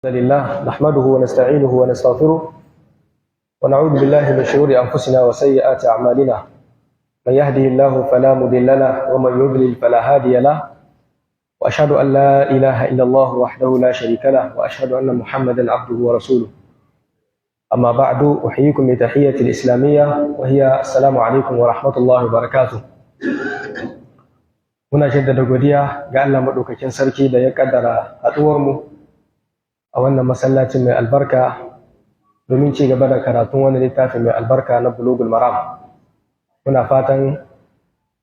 الحمد لله نحمده ونستعينه ونستغفره ونعوذ بالله من شرور أنفسنا وسيئات أعمالنا من يهده الله فلا مضل له ومن يضلل فلا هادي له وأشهد أن لا إله إلا الله وحده لا شريك له وأشهد أن محمدا عبده ورسوله أما بعد أحييكم بتحية الإسلامية وهي السلام عليكم ورحمة الله وبركاته. muna jaddada godiya ga Allah madaukakin sarki da ya kaddara haduwar mu a wannan masallacin mai albarka domin ci gaba da karatun wannan littafi mai albarka na Bulughul Maram. Muna fatan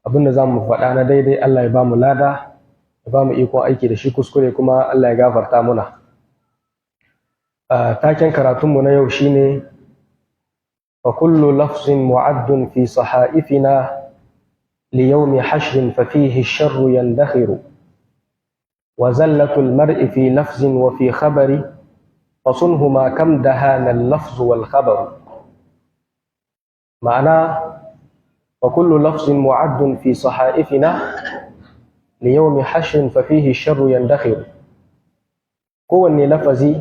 abinda zamu faɗa na daidai Allah ya ba mu lada, ya ba mu ikon aiki da shi, kuskure kuma Allah ya gafarta muna. Taken karatun mu na yau shine fa kullu lafzin mu'addun fi sahaifina ليوم حشر ففيه الشر يندخر وزلة المرء في لفظ وفي خبر فصنهما كم دهان اللفظ والخبر. معنى وكل لفظ معد في صحائفنا ليوم حشر ففيه الشر يندخر. kowanne lafazi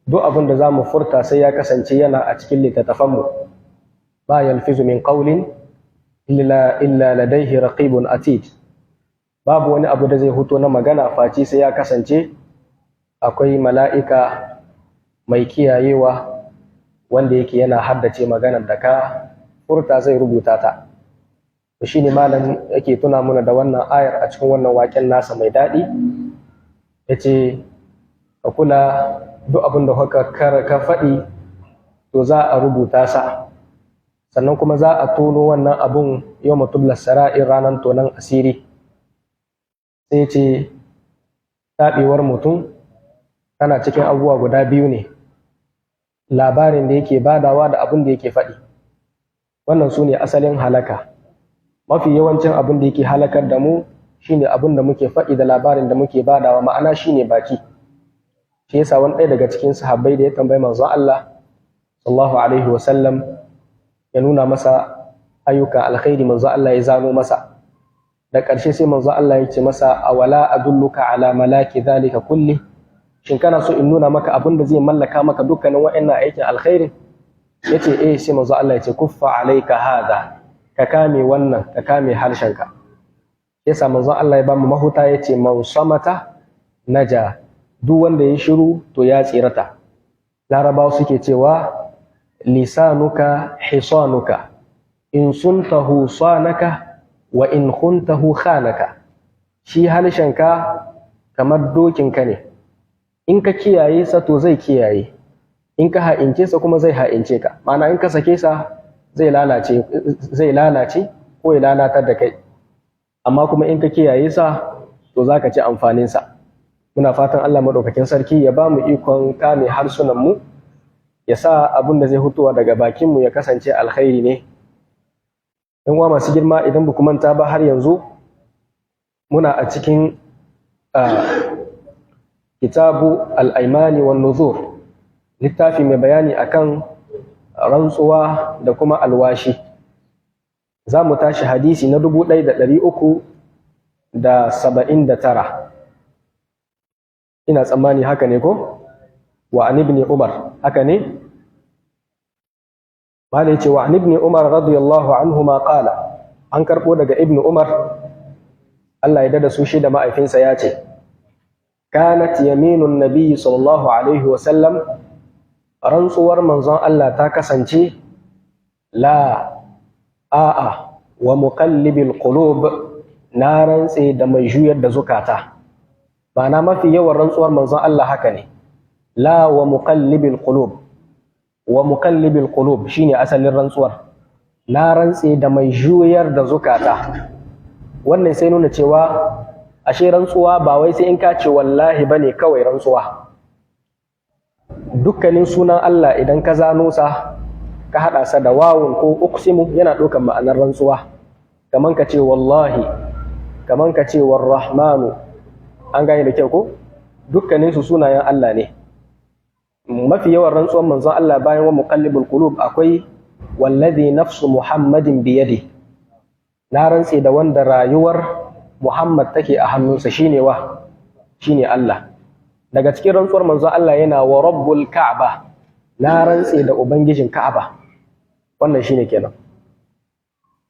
duk abin da za mu furta sai ya kasance yana a cikin littattafanmu. ba yalfizu min qawlin illa ladaihi raqibun atid. babu wani abu da zai huto na magana face sai ya kasance akwai mala'ika mai kiyayewa wanda yake yana haddace maganar da ka furta zai rubuta ta. to shine malam yake tuna muna da wannan ayar a cikin wannan waken nasa mai daɗi, yace ka kula duk abin da ka faɗi to za a rubuta sa, sannan kuma za a tono wannan abun yau mutublar sara'in ranar tonon asiri. sai ce taɓewar mutum tana cikin abubuwa guda biyu ne, labarin da yake badawa da abin da yake faɗi. wannan su ne asalin halaka. mafi yawancin abin da yake halakar da mu shine abin da muke faɗi da labarin da muke badawa, ma'ana shine baki. shi yasa wani ɗaya daga cikin sahabbai da ya tambayi manzon Allah sallallahu alaihi wasallam ya nuna masa ayyukan alkhairi, manzo Allah ya zano masa. da ƙarshe sai manzo Allah ya ce masa awala adulluka ala malaki dhalika kulli, shin kana so in nuna maka abin da zai mallaka maka dukkanin wa'annan aikin alkhairi? yace eh. sai manzo Allah ya ce kuffa alayka hada, ka kame wannan, ka kame harshenka. yasa manzo Allah ya ba mu mahuta, yace man samata naja, duk wanda ya shiru to ya tsirata. larabawa suke cewa lisanuka hisanuka in suntahu sanaka wa in khuntahu khanaka. shi halshenka kamar dokinka ne, in ka kiyaye sa to zai kiyaye, in ka ha'ince sa kuma zai ha'ince ka. ma'ana in ka sake sa zai lalace ko ya lalatar da kai, amma kuma in ka kiyaye sa to zaka ci amfanin sa. muna fatan Allah madaukakin sarki ya ba mu ikon kame harsunan mu, ya sa abin da zai hutuwa daga bakinmu ya kasance alkhairi ne. yan uwa masu girma, idan ba ku manta ba har yanzu muna a cikin kitabu al-aymani wan nuzur, littafi mai bayani akan rantsuwa da kuma alwashi. za mu tashi hadisi na 1379. ina tsammani haka ne ko? wa an ibn Umar, haka ne? malai ce wa an ibn Umar radiyallahu anhuma qala, an karbo daga ibn Umar Allah ya dada su shi da ma'aifinsa ya ce, kanat yaminun nabiy sallallahu alaihi wa sallam, rantsuwar manzon Allah ta kasance la a'a wa muqallibil qulub, na rantse da mai juyar da zukata. ba na mafi yawan rantsuwar manzon Allah haka ne, la wa muqallibil qulub. wa muqallibil qulub shine asalin rantsuwar, na rantse da mai juyar da zukata. wannan sai nuna cewa ashe rantsuwa ba wai sai in ka ce wallahi bane kawai rantsuwa. dukkanin sunan Allah idan ka zano sa ka hada sa da wawun ko uqsimu yana ɗaukar ma'anar rantsuwa. kaman ka ce wallahi, kaman ka ce warrahmanu, an gane da kyau ko? dukkanin su sunayen Allah ne. mafi yawan rantsuwan manzon Allah bayan wa muqallibul qulub akwai wallazi nafsu muhammadin biyadi, na rantse da wanda rayuwar Muhammad take a hannunsa, shine wa? shine Allah. daga cikin rantsuwar manzo Allah yana wa rabbul ka'ba, na rantse da ubangijin ka'aba. Wannan shine kenan.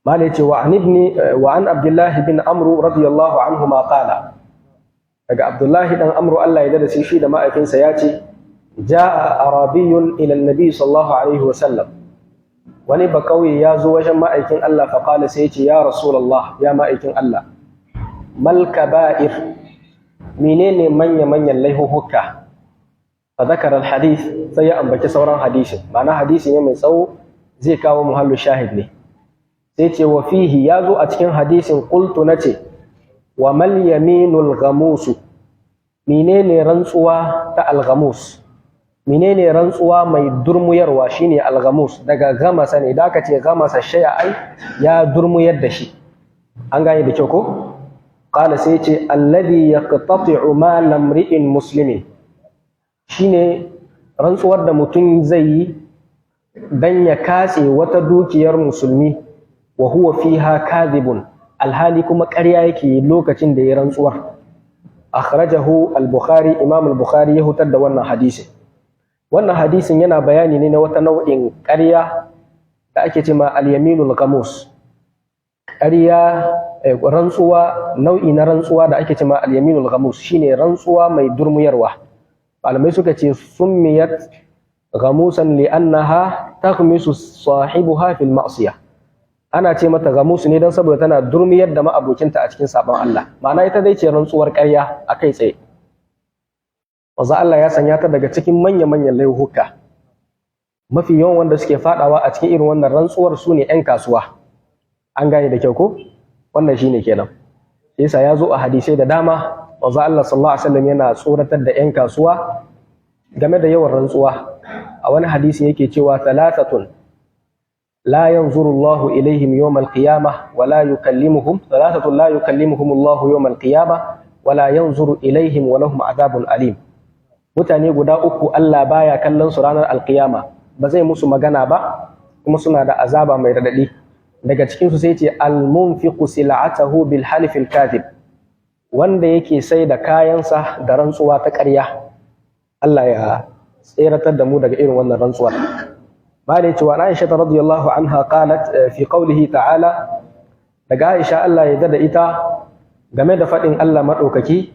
Mala yace wa an Abdullah bin Amr radiyallahu anhu ma qala, daga Abdullah dan Amr Allah ya dada shi da ma'aikinsa yace jaa arabiyyun ila an-nabi sallallahu alaihi wa sallam, wani bakauye ya zo wajen ma'aikin Allah fa qala sai yace ya rasulullah, ya ma'aikin Allah, mal kaba'ir, menene manya-manyan laihuhuka? Fa zakara al-hadith, sai ya ambaci sauran hadisin, ma'ana hadisi ne mai tsawo, zai kawo muhallu shahid ne. Sai ce wa fihi, ya zo a cikin hadisin, qultu nace wa mal yaminul ghamus, menene rantsuwa ta al-ghamus? Menene rantsuwa mai durmuyarwa? Shine al-ghamus, daga gamasa ne, da aka ce gamasa shay'a ai ya durmuyar da shi. An gane da kyau ko? Qala sai ce alladhi yaqtati'u mal imri'in muslimin, shine rantsuwar da mutum zai yi dan ya katse wata dukiyar musulmi, wa huwa fiha kadhibun, alhali kuma ƙarya yake lokacin da ya rantsuwar. Akhrajahu al-Bukhari, Imam al-Bukhari ya hutar da wannan hadisi. Wannan hadisin yana bayani ne na wata nau'in ƙarya da ake cewa al-yaminul ghamus. Ƙarya, rantsuwa, nau'i na rantsuwa da ake cewa al-yaminul ghamus, shine rantsuwa mai durmuyarwa. Malamai suka ce summiyat ghamusan li'annaha taghmisu sahibuha fil ma'siyah. Ana ce mata ghamus ne dan saboda tana durmiyar da ma'abokinta a cikin sabon Allah. Ma'ana ita dai ce rantsuwar ƙarya a kai tsaye. Wanzu Allah ya sanya ta daga cikin manya-manyan laihuka. Mafi yawan wanda suke fadawa a cikin irin wannan rantsuwar su ne 'yan kasuwa. An gane da kyau ko? Wannan shine kenan. Yasa ya zo a hadisai da dama, wanzu Allah sallallahu alaihi wasallam yana tsoratar da 'yan kasuwa game da yawan rantsuwa. A wani hadisi yake cewa thalathatun la yanzuru Allahu ilaihim yawm al-qiyamah wa la yukallimuhum, thalathatun la yukallimuhum Allahu yawm al-qiyamah wa la yanzuru ilaihim wa lahum adhabun alim. Mutane guda uku Allah baya kallon su ranar al-qiyama, ba zai musu magana ba, kuma suna da azaba mai radadi. Daga cikin su sai ce al-munfiqu sil'atahu bil halif al-kadhib, wanda yake sai da kayansa da rantsuwa ta ƙarya. Allah ya tseratar da mu daga irin wannan rantsuwar. Malai cewa Aisha radiyallahu anha qalat fi qawlihi ta'ala, daga Aisha Allah ya dada ita game da fadin Allah madaukaki,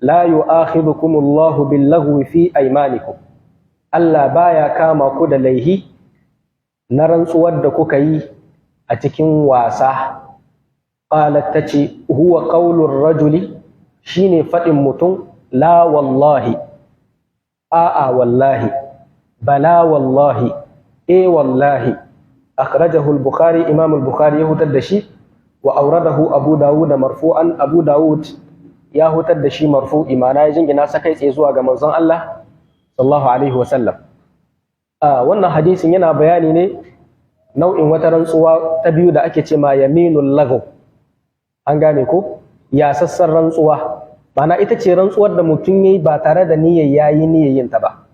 la yu'akhidhukumullahu bil-laghwi fi aymanikum, Allah baya kama ku da laihi na rantsuwar da kuka yi a cikin wasa. Qalat tace huwa qawlur rajuli, shine fadin mutum, la wallahi, a'a wallahi, bala wallahi, wallahi. Akhrajahu al-Bukhari, Imam al-Bukhari ya hutar da shi, wa awradahu Abu Dawud marfu'an, Abu Dawud ya hutar da shi marfu'i, ma'ana ya jingina sa kai tsaye zuwa ga manzon Allah sallallahu alaihi wa sallam. Wannan hadisin yana bayani ne nau'in wata rantsuwa ta biyu da ake ce ma yaminul lagw. An gane ko? Ya sassan rantsuwa, ma'ana ita ce rantsuwar da mutum yayi ba tare da niyyar yin ta ba.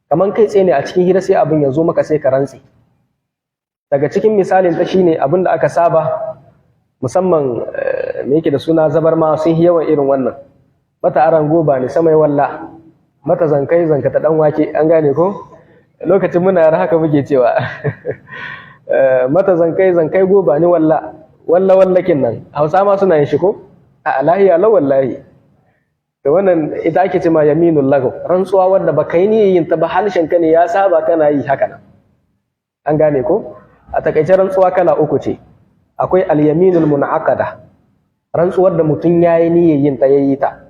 Kaman kai tsaye ne a cikin hira sai abin ya zo maka sai ka rantsi. Daga cikin misalin ta shine abin da aka saba, musamman me yake da suna zabarma sun yi yawan irin wannan. Mata aran goba ne sama walla, mata zankai zanka ta dan wake. An gane ko? Lokacin muna yara haka muke cewa mata zankai goba ne wallakin nan. Hausa ma suna yin shi ko? A lahiya la wallahi. Da wannan ita ake cewa yaminul lagw, rantsuwa wanda baka yi niyyar yin ta ba, halshen ka ne ya saba kana yi haka nan. An gane ko? A takaice rantsuwa kala uku ce. Akwai al-yaminul munaqada, rantsuwar da mutum yayi niyyar yin ta yayi ta.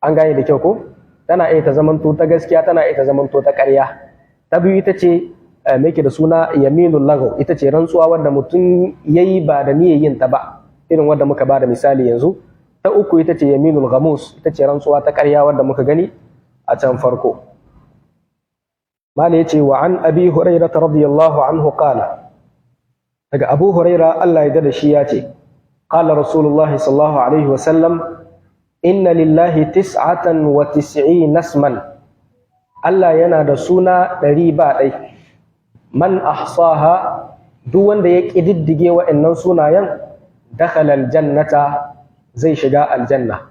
An gane da kyau ko? Tana iya ta zamanto ta gaskiya, tana iya ta zamanto ta ƙarya. Ta biyu ita ce me yake da suna yaminul lagw, ita ce rantsuwa wanda mutum yayi ba da niyyar yin ta ba, irin wanda muka bada misali yanzu. Ta uku ita ce yaminul ghamus, ita ce rantsuwa ta ƙarya wanda muka gani a can farko. Mala yace wa an Abi Hurairah radiyallahu anhu qala, daga Abu Hurairah Allah ya dada shi yace, qala Rasulullah sallallahu alaihi wa sallam, inna lillahi 99 isman, Allah yana da suna 100 ba ɗai. Man ahsaha, duk wanda ya ƙididdige wa'annan sunayen, dakhala aljannata, zai shiga aljanna.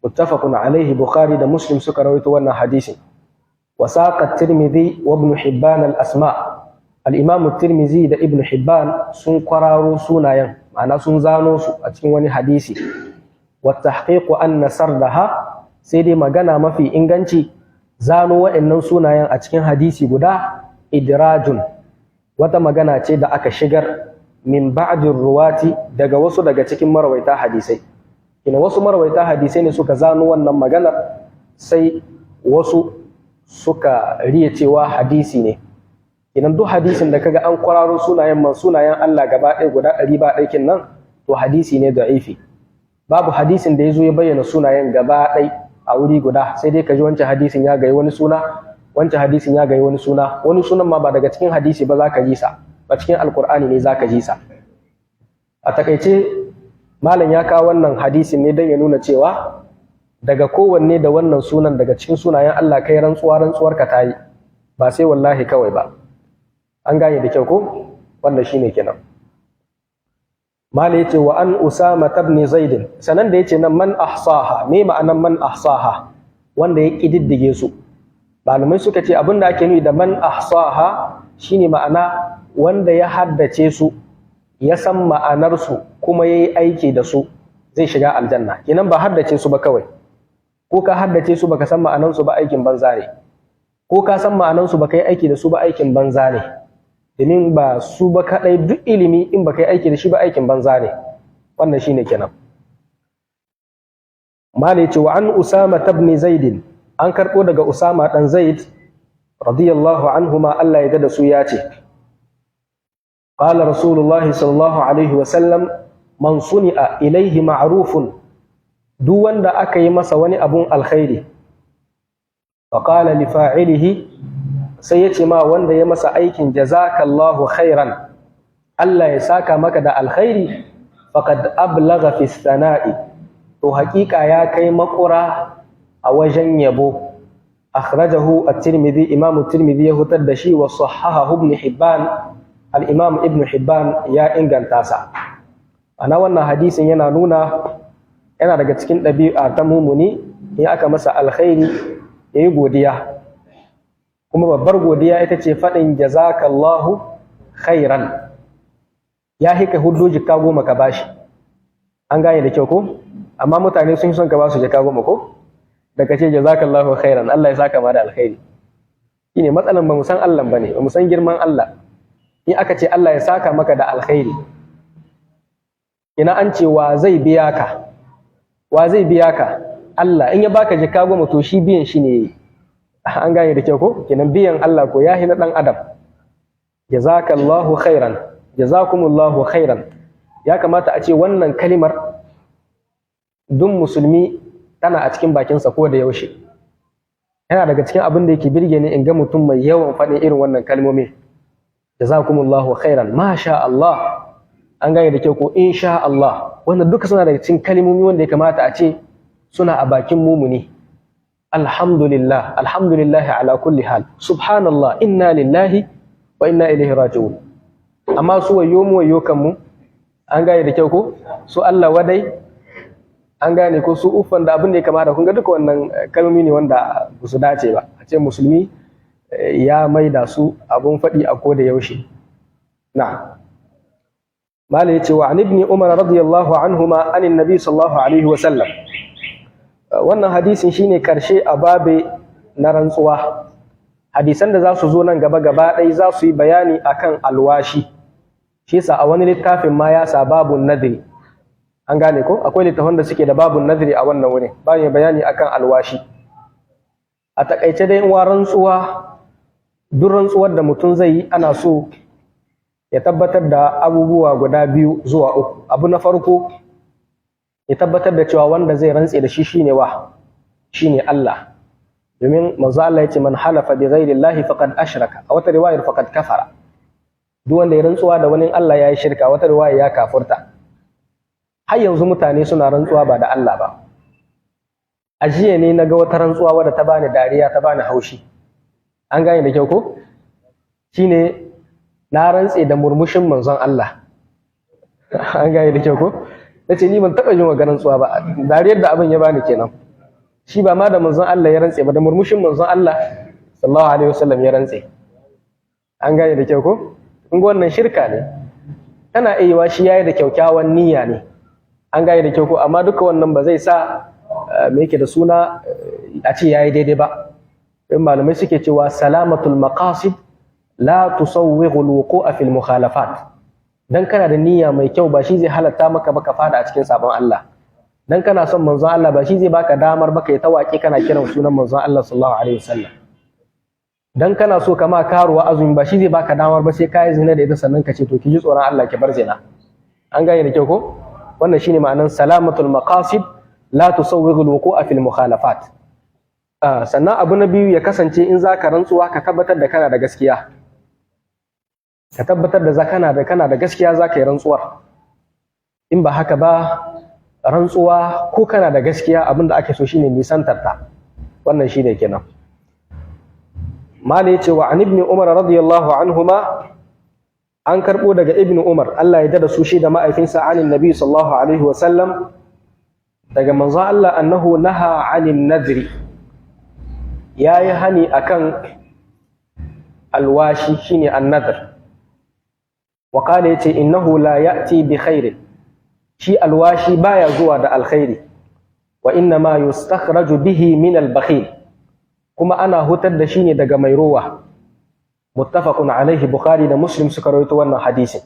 muttafaqun alaihi, Bukhari da Muslim suka rawaito wannan hadisin. Wa saqa Tirmidhi wa Ibn Hibban al-asma', al-Imam Tirmidhi da Ibn Hibban sun kwararo sunayen, ma'ana sun zano su a cikin wani hadisi. Wa tahqiqu anna sardaha, sai dai magana mafi inganci zano wa'annan sunayen a cikin hadisi guda idrajun, wata magana ce da aka shigar min ba'dir ruwati, daga wasu daga cikin marawaita hadisai. Ina wasu marawaita hadisai ne suka zano wannan maganar, sai wasu suka riya cewa hadisi ne. Idan duk hadisin da kaga an kwararo sunayen Allah gaba ɗaya guda 100 ba ɗaikin nan, to hadisi ne da'ifi. Babu hadisin da ya zo ya bayyana sunayen gaba ɗai a wuri guda, sai dai ka ji wancan hadisin ya gayi wani suna, wancan hadisin ya gayi wani suna, wani sunan ma ba daga cikin hadisi ba za ka ji sa, ba cikin alkur'ani ne za ka ji sa. A takaice malam ya kawo wannan hadisin ne don ya nuna cewa daga kowanne da wannan sunan daga cikin sunayen Allah kai rantsuwar ka tayi, ba sai wallahi kawai ba. An gane da kyau ko? Wannan shine kenan. Mala yace wa an Usama ibn Zaid, sanan da yace nan man ahsaha, me ma'anan man ahsaha? Wanda ya kididdige su. Malamai suka ce abinda ake nufi da man ahsaha shine ma'ana wanda ya haddace su, ya san ma'anar su kuma yayi aiki da su, zai shiga aljanna. Kenan ba haddace su ba kawai. Ko ka haddace su baka san ma'anar su ba, aikin banza ne. Ko ka san ma'anar su baka yi aiki da su ba, aikin banza ne. Domin ba su ba kadai, duk ilimi in baka yi aiki da shi ba, aikin banza ne. Wannan shine kenan. Mali ce wa an Usama ibn Zaid, an karbo daga Usama dan Zaid radiyallahu anhuma, Allah ya da su ya ce, qala rasulullahi sallallahu alaihi wa sallam, man suni'a ilaihi ma'rufun, duk wanda aka yi masa wani abun alkhairi, fa qala li fa'ilihi, sai ya ce ma wanda ya masa aikin jazakallahu khairan, Allah ya saka maka da alkhairi, faqad ablagha fi sana'i, to haƙiƙa ya kai makura a wajen yabo. Akhrajahu at-Tirmidhi, Imam at-Tirmidhi ya hutar da shi, wa sahahahu Ibn Hibban, al-Imam Ibn Hibban ya inganta sa. Ana wannan hadisin yana nuna yana daga cikin ɗabi'a ta mumuni, in aka masa alkhairi yayi godiya. Kuma babbar godiya ita ce faɗin jazakallahu khairan. Ya hika hudu jika 10 ka bashi. An gane da kyau ko? Amma mutane sun son ka ba su jika 10 ko? Daga ce jazakallahu khairan, Allah ya saka ma da alkhairi. Shine matsalan, ba mu san Allah bane, ba mu san girman Allah. In aka ce Allah ya saka maka da alkhairi, ina an ce wa zai biya ka? Wa zai biya ka? Allah. In ya baka jika 10 to shi biyan shi ne. An gane da kyau ko? Kenan biyan Allah ko yahi na dan adam. Jazakallahu khairan, jazakumullahu khairan. Ya kamata a ce wannan kalimar duk musulmi tana a cikin bakinsa ko da yaushe. Yana daga cikin abin da yake birge ni in ga mutum mai yawan faɗin irin wannan kalmomi. Jazakumullahu khairan, masha Allah. An gane da kyau ko? Insha Allah. Wannan duka suna daga cikin kalmomi wanda ya kamata a ce suna a bakin mumuni. Alhamdulillah, alhamdulillah ala kulli hal, subhanallah, inna lillahi wa inna ilaihi raji'un. Amma su wayo mu wayo kanmu, an gane da kyau ko? Su Allah wadai, an gane ko? Su uffan da abin da ya kamata. Kun ga duka wannan kalmomi ne wanda ba su dace ba. A ce musulmi ya maida su abun faɗi a ko da yaushe. Na'am. Mala yace wa an ibn Umar radiyallahu anhuma anin nabi sallallahu alaihi wa sallam. Wannan hadisin shine karshe a babe na rantsuwa. Hadisan da za su zo nan gaba ɗaya za su yi bayani akan alwashi. Shi yasa a wani littafin ma ya sa babun nadri. An gane ko? Akwai littafan da suke da babun nadri a wannan wurin, bayan bayani akan alwashi. A takaice dai wa rantsuwa, duk rantsuwar da mutum zai yi ana so ya tabbatar da abubuwa guda 2 zuwa 3. Abu na farko, ya tabbatar da cewa wanda zai rantse da shi shine Allah. Domin manzo Allah yace man halafa bi ghairi Allah faqad ashraka, a wata riwayar faqad kafara. Duk wanda ya rantsuwa da wani Allah yayi shirka, wata riwaya ya kafurta. Har yanzu mutane suna rantsuwa ba da Allah ba. Ajiye ne naga wata rantsuwa wadda ta bani dariya, ta bani haushi. An gane da kyau ko? Shine na rantse da murmushin manzon Allah. An gane da kyau ko? Nace ni ban taba jin maganar rantsuwa ba. Dariyar da abin ya bani kenan. shi ba ma da manzon Allah ya rantse ba, da murmushin manzon Allah sallallahu alaihi wasallam ya rantse. An gane da kyau ko? In ga wannan shirka ne, kana iya shi yayi da kyakkyawan niyya ne, an gane da kyau ko, amma duka wannan ba zai sa me yake da suna a ce yayi daidai ba. In malamai suke cewa salamatul maqasid la tusawwighu alwuqu'a fil mukhalafat. Dan kana da niyya mai kyau ba shi zai halatta maka baka fada a cikin sabon Allah. Dan kana son manzon Allah ba shi zai baka damar baka yi tawaki kana kiran sunan manzon Allah sallallahu alaihi wasallam. Dan kana so kama karuwa azumi ba shi zai baka damar ba sai kai zina da ita sannan ka ce to ki ji tsoron Allah ki bar zina. An gane da kyau ko? Wannan shine ma'anar salamatul maqasid la tusawwighu alwuqu'a fil mukhalafat. Sannan abu na biyu ya kasance in zaka rantsuwa ka tabbatar da kana da gaskiya. Ka tabbatar da kana da gaskiya zaka yi rantsuwar. In ba haka ba rantsuwa ko kana da gaskiya abinda ake so shine nisantar ta. Wannan shine kenan. Mali yace wa an ibn Umar radiyallahu anhuma, an karbo daga ibn Umar Allah ya dada su shi da ma'aifinsa anin nabi sallallahu alaihi wa sallam, daga manzo Allah annahu naha anin nadri, yayi hani akan alwashi shine an-nadr. Wa qala yace innahu la ya'ti bi khairin, shi alwashi baya zuwa da alkhairi, wa inna ma yustakhraju bihi min al-bakhil, kuma ana hutar da shi ne daga mai ruwa. Muttafaqun alaihi, Bukhari da Muslim suka rawaito wannan hadisin.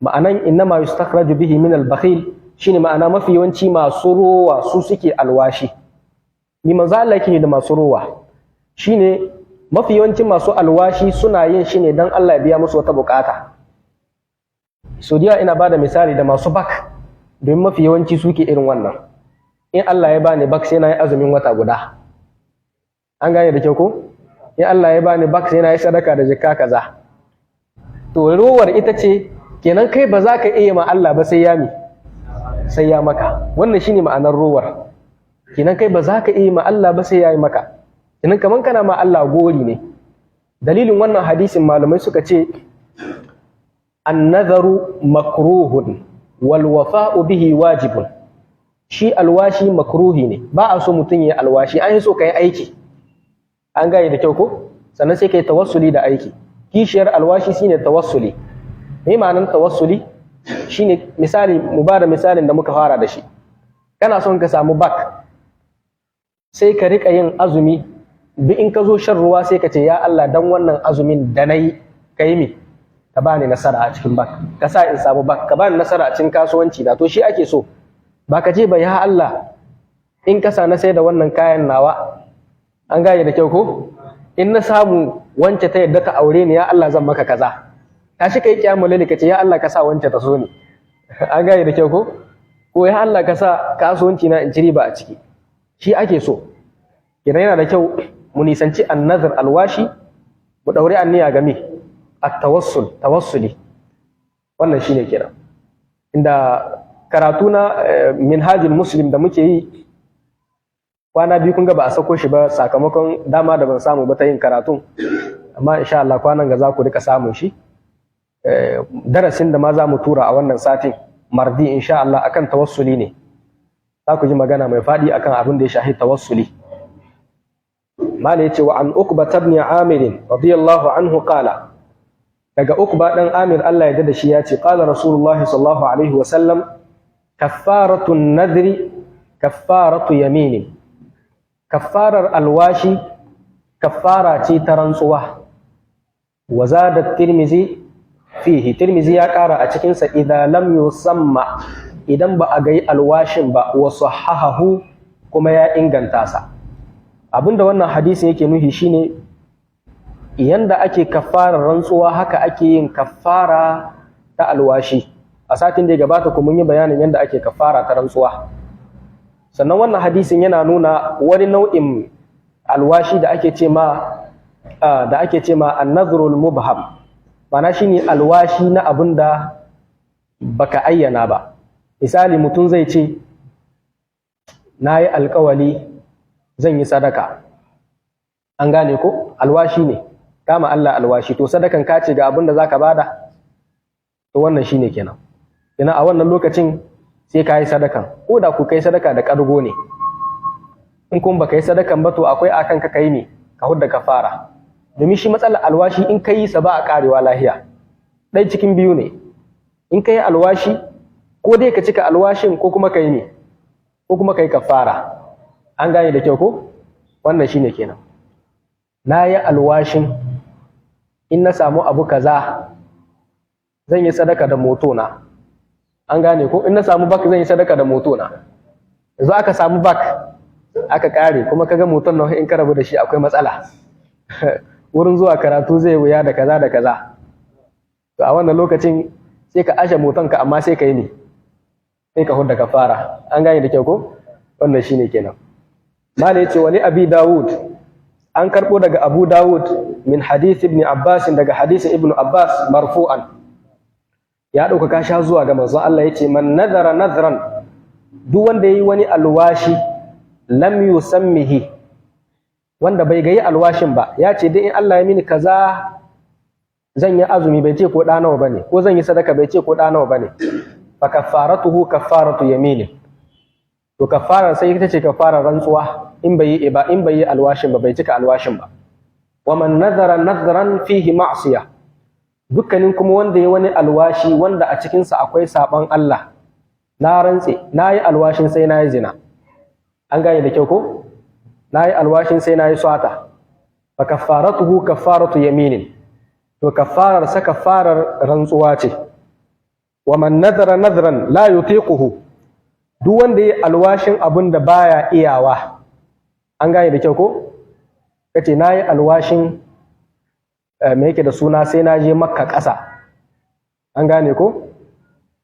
Ma'anan inna ma yustakhraju bihi min al-bakhil shine ma'ana mafi yawanci masu ruwa su suke alwashi. Ni manzo Allah yake da masu ruwa shine mafi yawancin masu alwashi suna yin shi ne dan Allah ya biya musu wata bukata. Saudiya ina bada misali da masu bak, domin mafi yawanci suke irin wannan. In Allah ya bani bak sai na yi azumin wata guda. An gane da kyau ko? In Allah ya bani bak sai na yi sadaka da jikka kaza. To rowar ita ce kenan kai ba za ka iya ma Allah ba sai ya maka. Wannan shine ma'anar rowar. Kenan kai ba za ka iya ma Allah ba sai ya yi maka. Kenan kaman kana ma Allah gori ne. Dalilin wannan hadisin malamai suka ce an-nadharu makruhun wal wafa'u bihi wajibun. Shi alwashi makruhi ne, ba a so mutum ya alwashi, an yi so ka yi aiki. An gane da kyau ko? Sannan sai ka yi tawassuli da aiki. Kishiyar alwashi shine tawassuli. Me ma'anar tawassuli? Shine misali, mu ba da misalin da muka fara da shi. Kana son ka samu bak, sai ka rika yin azumi, duk in ka zo shan ruwa sai ka ce ya Allah dan wannan azumin da nayi ka yi mi, ka bani nasara a cikin bak, ka sa in samu bak, ka bani nasara a cikin kasuwanci na. To shi ake so. Ba ka ce ba ya Allah in ka sa na sai da wannan kayan nawa, an gane da kyau ko? In na samu wance ta yadda ta aure ni ya Allah zan maka kaza. Tashi kai kiyamul laili ka ce ya Allah ka sa wance ta so ni. An gane da kyau ko? Ko ya Allah ka sa kasuwanci na in ci riba a ciki. Shi ake so. Idan yana da kyau mu nisanci an-nadhr alwashi, mu daure anniya game at-tawassul, tawassuli. Wannan shine kenan. Inda karatu na minhajul muslim da muke yi kwana biyu kun ga ba a sako shi ba sakamakon dama da ban samu ba ta yin karatun, amma insha Allah kwanan ga za ku rika samun shi. Darasin da ma za mu tura a wannan satin mardi insha Allah akan tawassuli ne, za ku ji magana mai faɗi akan abin da ya shahi tawassuli. Mala yace wa an Uqba ibn Amir radiyallahu anhu qala, daga Uqba dan Amir Allah ya dada shi ya ce qala Rasulullah sallallahu alaihi wa sallam kaffaratu nadri kaffaratu yamini. Kaffarar alwashi kaffara ce ta rantsuwa. Wa zada Tirmizi fihi, Tirmizi ya ƙara a cikin sa idan lam yusamma, idan ba a gai alwashin ba, wa sahahahu kuma ya inganta sa. Abinda wannan hadisin yake nufi shine yanda ake kaffarar rantsuwa haka ake yin kaffara ta alwashi. A satin da ya gabata kuma mun yi bayanin yanda ake kaffara ta rantsuwa. Sannan wannan hadisin yana nuna wani nau'in alwashi da ake ce ma an-nadhrul mubham, ma'ana shine alwashi na abin da baka ayyana ba. Misali mutum zai ce nayi alƙawali zan yi sadaka, an gane ko? Alwashi ne, kama Allah alwashi, to sadakan ka ce ga abin da zaka bada, to wannan shine kenan. Ina a wannan lokacin sai ka yi sadakan, ko da ku kai sadaka da ƙargo ne. in kuma baka yi sadakan ba to akwai akan ka kai ne ka hudda kafara, domin shi matsalar alwashi in kai sa ba a karewa lahiya. Ɗai cikin biyu ne, in kai alwashi ko dai ka cika alwashin ko kuma kai ne ko kuma kai kafara. An gane da kyau ko? Wannan shine kenan. Na yi alwashin in na samu abu kaza zan yi sadaka da moto na. An gane ko? In na samu bak zan yi sadaka da moto na. Yanzu aka samu bak aka kare kuma kaga moton nan in ka rabu da shi akwai matsala. Wurin zuwa karatu zai wuya da kaza da kaza. To a wannan lokacin sai ka ashe moton ka amma sai ka yi ne. Sai ka hudda kafara. An gane da kyau ko? Wannan shine kenan. Mala yace wali Abi Dawud, an karbo daga Abu Dawud min hadith Ibn Abbas, daga hadisin Ibn Abbas marfu'an. Ya dauka kasha zuwa ga manzon Allah yace man nadhara nadhran, duk wanda yayi wani alwashi lam yusammihi, wanda bai gayi alwashin ba, ya ce dai in Allah ya mini kaza zan yi azumi, bai ce ko da nawa bane, ko zan yi sadaka bai ce ko da nawa bane, fa kaffaratuhu kaffaratu yamini, to kaffara sai ita ce kaffara rantsuwa in bai yi alwashin ba, bai cika alwashin ba. Wa man nadhara nadhran fihi ma'siyah, dukkanin kuma wanda ya wani alwashi wanda a cikin sa akwai saban Allah, na rantse na yi alwashin sai na yi zina. An gane da kyau ko? Na yi alwashin sai na yi swata, fa kaffaratuhu kaffaratu yaminin, to kaffarar sa kaffarar rantsuwa ce. Wa man nadhara nadhran la yutiquhu, duk wanda ya alwashin abin da baya iyawa. An gane da kyau ko? Kace na yi alwashin me yake da suna sai na je Makka ƙasa. An gane ko?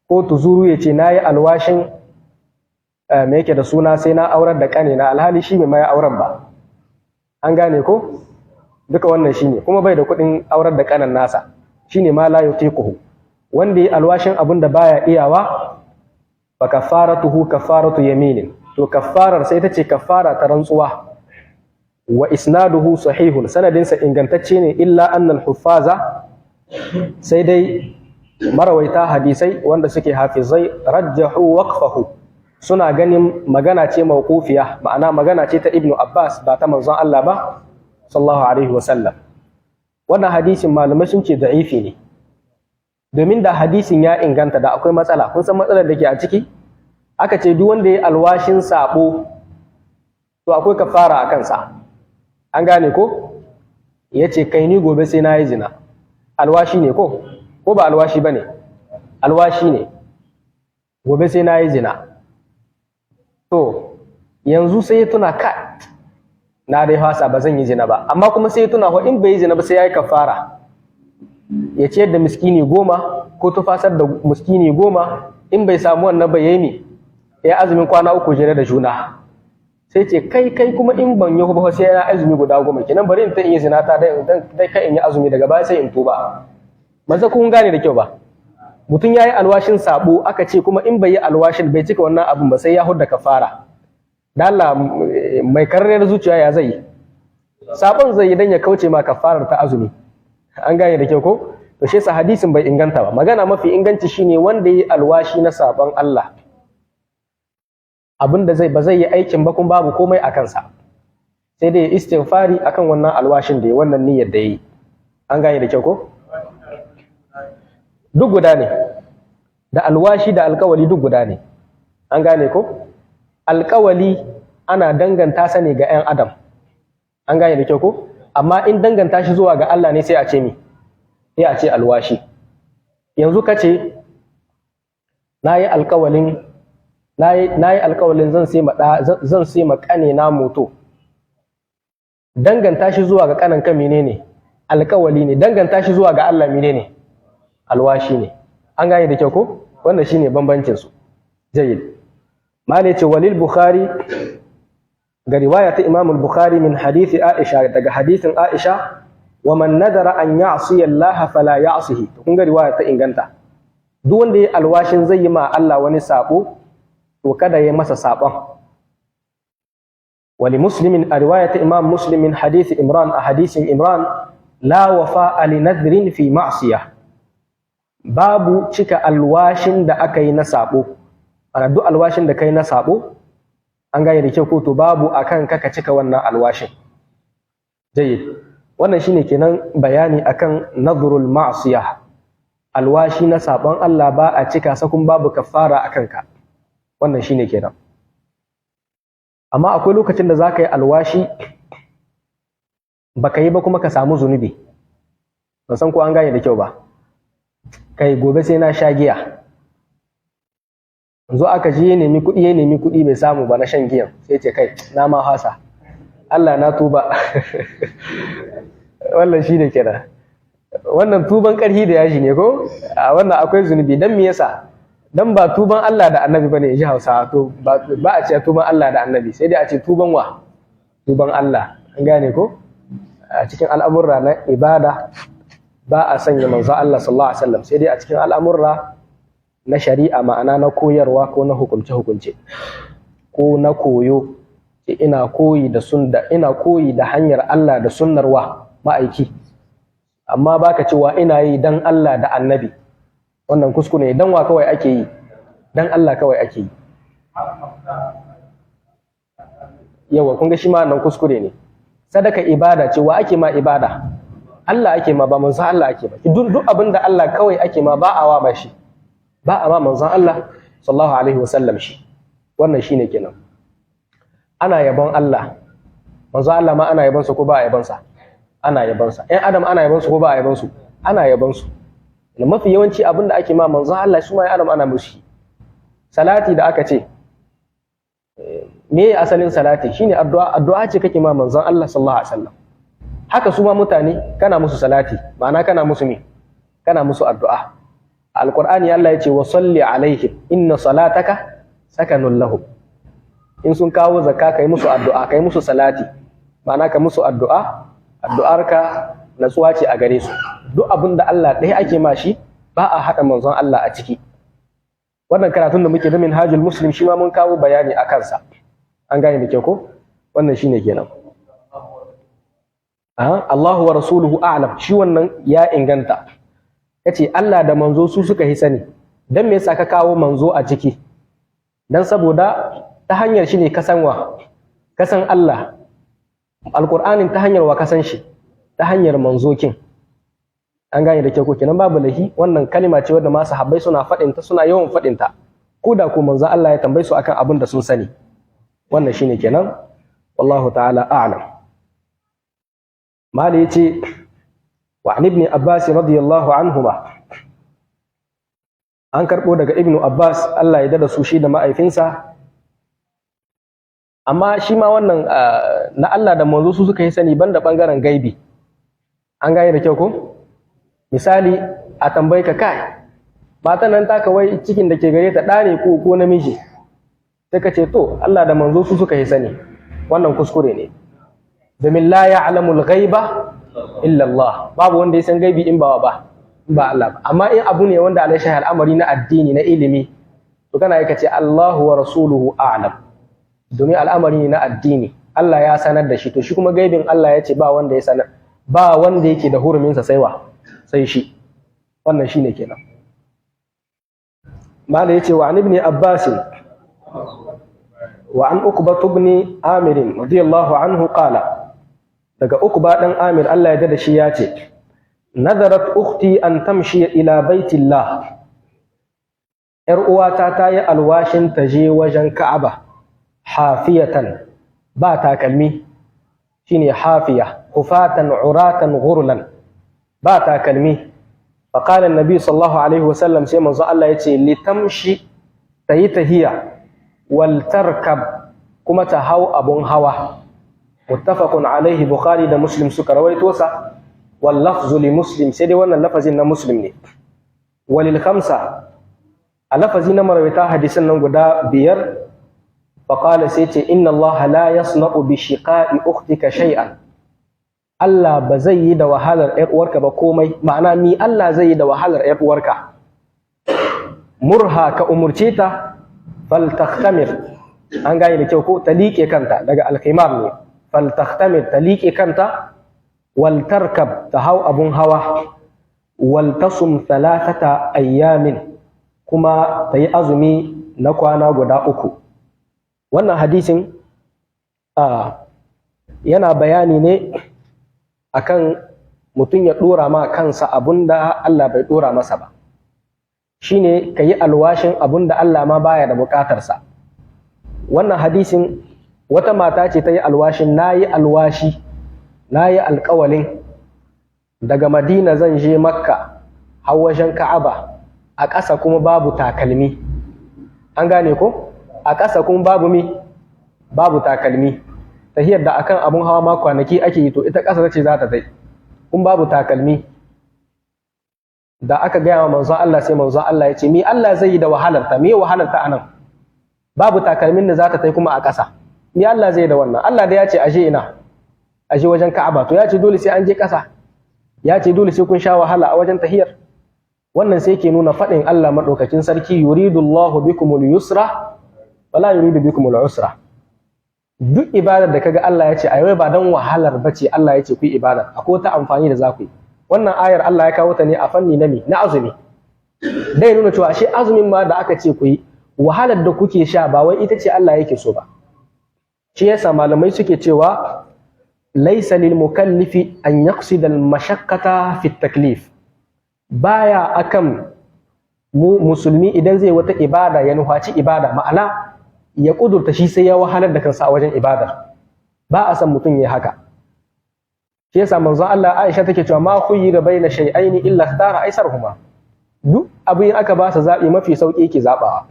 Ko tuzuru ya ce na yi alwashin me yake da suna sai na aurar da ƙane na, alhali shi mai auren ba. An gane ko? Duka wannan shine, kuma bai da kuɗin aurar da ƙanan nasa, shine ma la yutiquhu. Wanda ya alwashin abin da baya iyawa, fa kaffaratuhu kaffaratu yaminin, to kaffarar sai ta ce kaffara ta rantsuwa. Wa isnaduhu sahihun, sanadinsa ingantacce ne, illa annal huffaza, sai dai marawaita hadisai wanda suke hafizai rajjahu waqfahu, suna ganin magana ce mawqufiya, ma'ana magana ce ta Ibn Abbas ba ta manzon Allah ba sallallahu alaihi wasallam. Wannan hadisin malamai sun ce da'ifi ne, domin da hadisin ya inganta da akwai matsala. Kun san matsalar da ke a ciki? Aka ce duk wanda ya alwashin sabo to akwai kafara a kansa. An gane ko? Ya ce kai ni gobe sai na yi zina. Alwashi ne ko? Ko ba alwashi ba ne? Alwashi ne. Gobe sai na yi zina. To, yanzu sai ya tuna ka, na dai fasa ba zan yi zina ba. Amma kuma sai ya tuna in bai yi zina ba sai ya yi kafara. Ya ciyar da miskini 10 ko tufasar da miskini 10, in bai samu wannan bayani ya azumin kwana 3 jere da juna. Sai ce kai kuma in ban yi ba sai ya azumi guda 10, kenan bari in ta iya zina ta dai kai in yi azumi daga baya sai in tuba. Maza kun gane da kyau ba? Mutum ya yi alwashin sabo, aka ce kuma in bai yi alwashin bai cika wannan abin ba sai ya hudda kafara. Da Allah mai karriyar zuciya ya zai yi? Sabon zai yi dan ya kauce ma kafarar ta azumi. An gane da kyau ko? To shi yasa hadisin bai inganta ba. Magana mafi inganci shine wanda yi alwashi na sabon Allah, abinda ba zai yi aikin ba kuma babu komai a kansa, sai dai istighfari akan wannan alwashin da ya, wannan niyyar da yi. An gane da kyau ko? Duk guda ne, da alwashi da alkawali duk guda ne. An gane ko? Alkawali ana danganta sa ne ga 'yan adam. An gane da kyau ko? Amma in danganta shi zuwa ga Allah ne sai a ce mi? Sai a ce alwashi. Yanzu ka ce na yi alkawalin zan sai ma ƙane na moto. Danganta shi zuwa ga ƙanan ka menene? Alkawali ne. Danganta shi zuwa ga Allah menene? Alwashi ne. An gane da kyau ko? Wannan shine bambancin su. Jayyid. Malai ce walil Bukhari, ga riwaya ta Imam al-Bukhari min hadisi Aisha, daga hadisin Aisha, wa man nadara an ya'si Allah fala ya'sihi. Kun ga riwaya ta inganta. Duk wanda ya alwashin zai yi ma Allah wani sabo, to kada ya masa sabon. Wali Muslimin, a riwaya ta Imam Muslim min hadisi Imran, a hadisin Imran, la wafa'a li nadrin fi ma'siyah. Babu cika alwashin da aka yi na sabo. Ana duk alwashin da kai na sabo an gane da kyau ko to babu akan ka cika wannan alwashin. Jayyid, wannan shine kenan bayani akan nadhrul ma'siyah, alwashi na sabon Allah ba a cika sa kun babu kafara akan ka, wannan shine kenan. Amma akwai lokacin da zaka yi alwashi baka yi ba kuma ka samu zunubi, ban san ko an gane da kyau ba. Kai gobe sai na sha giya, zo aka ji ya nemi kuɗi bai samu ba na shan giyan, sai ce kai na ma hasa, Allah na tuba. Wannan shi ne kenan, wannan tuban ƙarfi da yaji ne ko a wannan akwai zunubi. Dan me yasa? Dan ba tuban Allah da Annabi bane, ji Hausa, to ba a ce tuban Allah da Annabi, sai dai a ce tuban wa? Tuban Allah. An gane ko? A cikin al'amurra na ibada ba a sanya manzo Allah sallallahu alaihi wasallam, sai dai a cikin al'amurra na shari'a, ma'ana na koyarwa ko na hukunce ko na koyo, ina koyi da hanyar Allah da sunnar wa ma'aiki, amma baka cewa ina yi dan Allah da Annabi, wannan kuskure ne. Dan wa kawai ake yi? Dan Allah kawai ake yi. Yawa kun ga shi ma nan kuskure ne. Sadaka ibada ce, wa ake ma ibada? Allah ake ma, ba manzon Allah ake ba. Duk abin da Allah kawai ake ma ba a wa ba shi, ba a ma manzon Allah sallallahu alaihi wasallam shi. Wannan shine kenan. Ana yabon Allah, manzon Allah ma ana yabon sa ko ba a yabon sa? Ana yabon sa. Ɗan Adam ana yabon su ko ba a yabon su? Ana yabon su. Mafi yawanci abin da ake ma manzon Allah su ma ya Adam ana musu. Salati da aka ce, me asalin salati? Shine addu'a ce kake ma manzon Allah sallallahu alaihi wasallam. Haka su ma mutane kana musu salati, ma'ana kana musu me? Kana musu addu'a. Alqur'ani Allah ya ce wa salli alaihim inna salataka sakanun lahum. In sun kawo zakka kai musu addu'a, kai musu salati, ma'ana ka musu addu'a, addu'arka natsuwa ce a gare su. Duk abin da Allah ɗaya ake ma shi, ba a haɗa manzon Allah a ciki. Wannan karatun da muke da Minhajul Muslim shi ma mun kawo bayani a kansa. An gane da kyau ko? Wannan shine kenan. Allahu wa rasuluhu a'lam, shi wannan ya inganta. Yace Allah da manzo su suka yi sani. Dan me yasa ka kawo manzo a ciki? Dan saboda ta hanyar shi ne kasan Allah. Alqur'anin ta hanyar wa kasan shi? Ta hanyar manzokin. An gane da kyau ko? Kenan babu lahi, wannan kalima ce wadda ma sahabbai suna faɗinta, suna yawan faɗinta. Ko da ko manzo Allah ya tambaye su akan abin da sun sani. Wannan shine kenan, wallahu ta'ala a'lam. Mali yace wa ibn Abbas radiyallahu anhuma, an karbo daga ibn Abbas Allah ya dada su shi da ma'aifinsa. Amma shi ma wannan na Allah da manzo su suka yi sani banda bangaren gaibi. An gane da kyau ko? Misali a tambaye ka, kai matan nan taka wai cikin da ke gare ta ɗa ne ko namiji? Sai ka ce to Allah da manzo su suka yi sani. Wannan kuskure ne. Domin la ya'lamul ghaiba illa Allah, babu wanda ya san gaibi in ba Allah ba. Amma in abu ne wanda Allah ya al'amari na addini na ilimi, to kana yaka ce Allahu wa rasuluhu a'lam, domin al'amari ne na addini, Allah ya sanar da shi. To shi kuma gaibin Allah ya ce ba wanda ya sanar, ba wanda yake da hurumin sa sai shi. Wannan shine kenan. Mala yace wa ibn Abbas wa an Uqba ibn Amir radiyallahu anhu qala, daga Uqba dan Amir Allah ya dada shi yace, nadarat ukhti an tamshi ila baitillah, yar uwata ta yi alwashin ta je wajen Ka'aba hafiyatan, ba takalmi, shine hafiya, hufatan uratan ghurlan, ba takalmi. Faqala annabi sallallahu alaihi wasallam, sai manzo Allah yace litamshi, tayi tahiya, wal tarkab, kuma ta hau abun hawa. Muttafaqun alaihi, Bukhari da Muslim suka rawaito sa. Wal lafzu li Muslim, sai dai wannan lafazin na Muslim ne. Walil khamsa, a lafazi na marawaita hadisin nan guda biyar, faqala sai ce inna Allah la yasna'u bi shiqa'i ukhtika shay'an, Allah ba zai yi da wahalar ‘yar uwarka ba komai, ma'ana ni Allah zai yi da wahalar ‘yar uwarka. Murha, ka umurce ta, faltakhtamir, an gane da kyau ko? Ta liƙe kanta, daga alkhimar ne. Faltakhtamir, ta liƙe kanta, waltarkab, ta hau abun hawa, waltasum thalathata ayyamin, kuma ta yi azumi na kwana guda 3. wannan hadisin yana bayani ne akan mutum ya dora ma kansa abunda Allah bai dora masa ba, shine ka yi alwashin abunda Allah ma baya da bukatarsa. Wannan hadisin wata mata ce ta yi alwashin, na yi alkawalin daga Madina zan je Makka har wajen Ka'aba, a ƙasa kuma babu takalmi. An gane ko? A ƙasa kuma babu takalmi. Tahiyar da akan abun hawa ma kwanaki ake yi, to ita ƙasa ce za ta tai, kun babu takalmi. Da aka gaya wa manzon Allah, sai manzon Allah ya ce, mi Allah zai yi da wahalarta, me wahalarta anan? Babu takalmin da za ta tai kuma a ƙasa. Mi Allah zai yi da wannan? Allah da ya ce aje ina? Aje wajen Ka'aba, to ya ce dole sai an je ƙasa. Ya ce dole sai kun sha wahala a wajen tahiyar. Wannan sai ke nuna faɗin Allah maɗaukakin sarki, yuridullahu bikumul yusra wala yuridu bikumul usra. Duk ibadar da kaga Allah ya ce ayi ba dan wahalar bace, Allah ya ce ku yi ibadar, akwai ta amfani da za ku yi. Wannan ayar Allah ya kawo ta ne a fanni na azumi. Dai nuna cewa shi azumin ma da aka ce ku yi, wahalar da kuke sha ba wai ita ce Allah yake so ba. Shi yasa malamai suke cewa laysa lil mukallifi an yaqsida al mashaqqata fi taklif. Baya akan mu musulmi idan zai wata ibada ya nufaci ibada, ma'ana ya kudurta shi sai ya wahalar da kansa a wajen ibadar. Ba a san mutum ya haka. Shi yasa manzon Allah, Aisha take cewa ma khuyira baina shay'aini illa ikhtara aisarhuma. Duk abin aka ba sa zabi mafi sauki yake zabawa.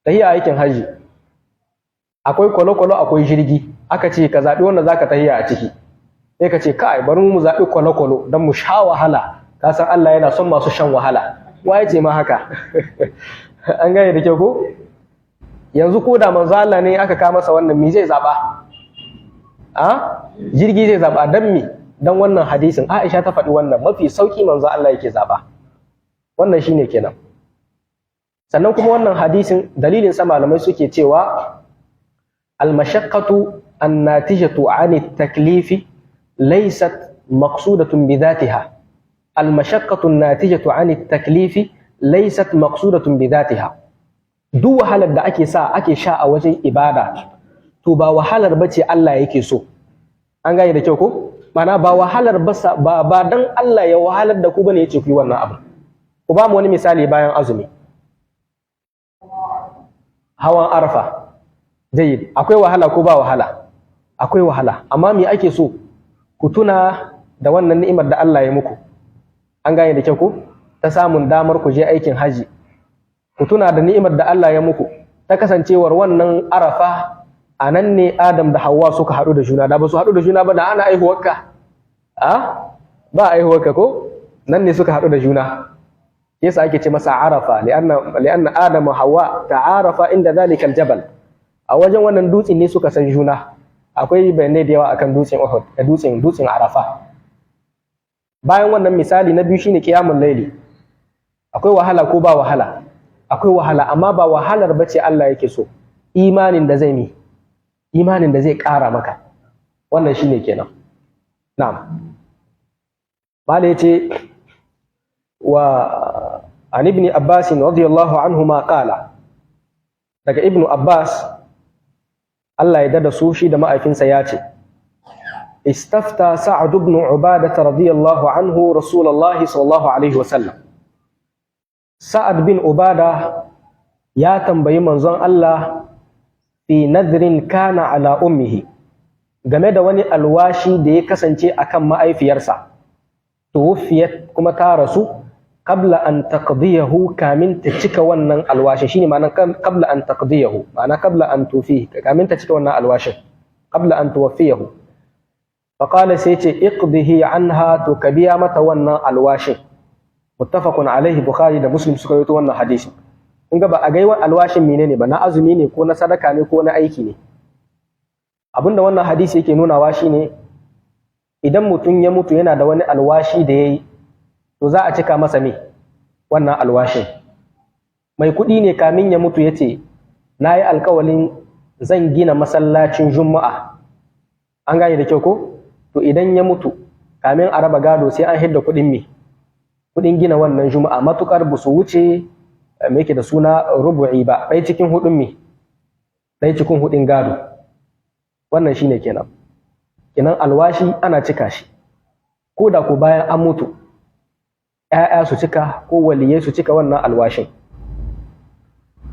Tahiya aikin haji, akwai kwalo-kwalo akwai jirgi, aka ce ka zabi wanda zaka tahiya a ciki. Sai ka ce kai bari mu zabi kwalo-kwalo dan mu sha wahala. Ka san Allah yana son masu shan wahala. Waye ce ma haka? An gane da kyau ko? Yanzu ko da manzo Allah ne aka kawo masa wannan, me zai zaba? Jirgi zai zaba dan me? Dan wannan hadisin Aisha ta faɗi wannan, mafi sauki manzo Allah yake zaba. Wannan shine kenan. Sannan kuma wannan hadisin dalilin sa malamai suke cewa al-mashaqqatu an-natijatu 'ani at-taklifi laysat maqsudatun bi dhatiha. Al-mashaqqatu an-natijatu 'ani at-taklifi laysat maqsudatun bi dhatiha. Duk wahalar da ake sha a wajen ibada, to ba wahalar bace Allah yake so. An gane da kyau ko? Mana ba wahalar ba dan Allah ya wahalar da ku bane yace ku yi wannan abu. Ku ba mu wani misali bayan azumi. Hawan Arfa. Jayyid. Akwai wahala ko ba wahala? Akwai wahala. Amma me ake so? Ku tuna da wannan ni'imar da Allah ya muku. An gane da kyau ko? Ta samun damar ku je aikin haji. Ku tuna da ni'imar da Allah ya muku, ta kasancewar wannan Arafa, a nan ne Adam da Hawwa suka haɗu da juna. Da ba su haɗu da juna ba da ana aihuwarka. Ba aihuwarka ko? Nan ne suka haɗu da juna. Yasa ake ce masa Arafa, li'anna Adam wa Hawwa ta'arafa inda zalikal jabal. A wajen wannan dutsen ne suka san juna. Akwai bayanai da yawa akan dutsen Uhud da dutsen Arafa. Bayan wannan misali na biyu shine qiyamul layli. Akwai wahala ko ba wahala? Akwai wahala, amma ba wahalar bace Allah yake so. Imanin da zai ƙara maka. Wannan shine kenan. Na'am. Mala yace wa an ibn Abbas radiyallahu anhuma qala, daga Ibn Abbas Allah ya dada su shi da ma'aikinsa ya ce, istafta Sa'ad ibn Ubadah radiyallahu anhu Rasulullahi sallallahu alaihi wasallam. Sa'ad bin Ubadah ya tambayi manzon Allah fi nadrin kana ala ummihi, game da wani alwashi da ya kasance akan ma'aifiyarsa, tuwfiyat kuma ta rasu, qabla an taqdiyahu, kamin ta cika wannan alwashin. Shine ma'anar qabla an taqdiyahu, ma'ana qabla an tufihi, kamin ta cika wannan alwashin, qabla an tuwaffiyahu. Faqala sai ce iqdihi anha, to ka biya mata wannan alwashin. Muttafaqun alaihi, Bukhari da Muslim suka rawaito wannan hadisi. In ga ba a gaiwa alwashin menene ba, na azumi ne ko na sadaka ne ko na aiki ne. Abinda wannan hadisi yake nunawa shine idan mutum ya mutu yana da wani alwashi da yayi, to za a cika masa me wannan alwashin. Mai kuɗi ne kamin ya mutu yace nayi alƙawalin zan gina masallacin Juma'a. An gane da kyau ko? To idan ya mutu kamin a raba gado sai an hidda kuɗin me? Kuɗin gina wannan Juma'a, matukar ba su wuce me yake da suna rubu'i ba, ɗaya cikin hudun me ɗaya cikin hudin gado. Wannan shine kenan alwashi ana cika shi, ko da ko bayan an mutu ‘ya'ya su cika ko waliyai su cika wannan alwashin.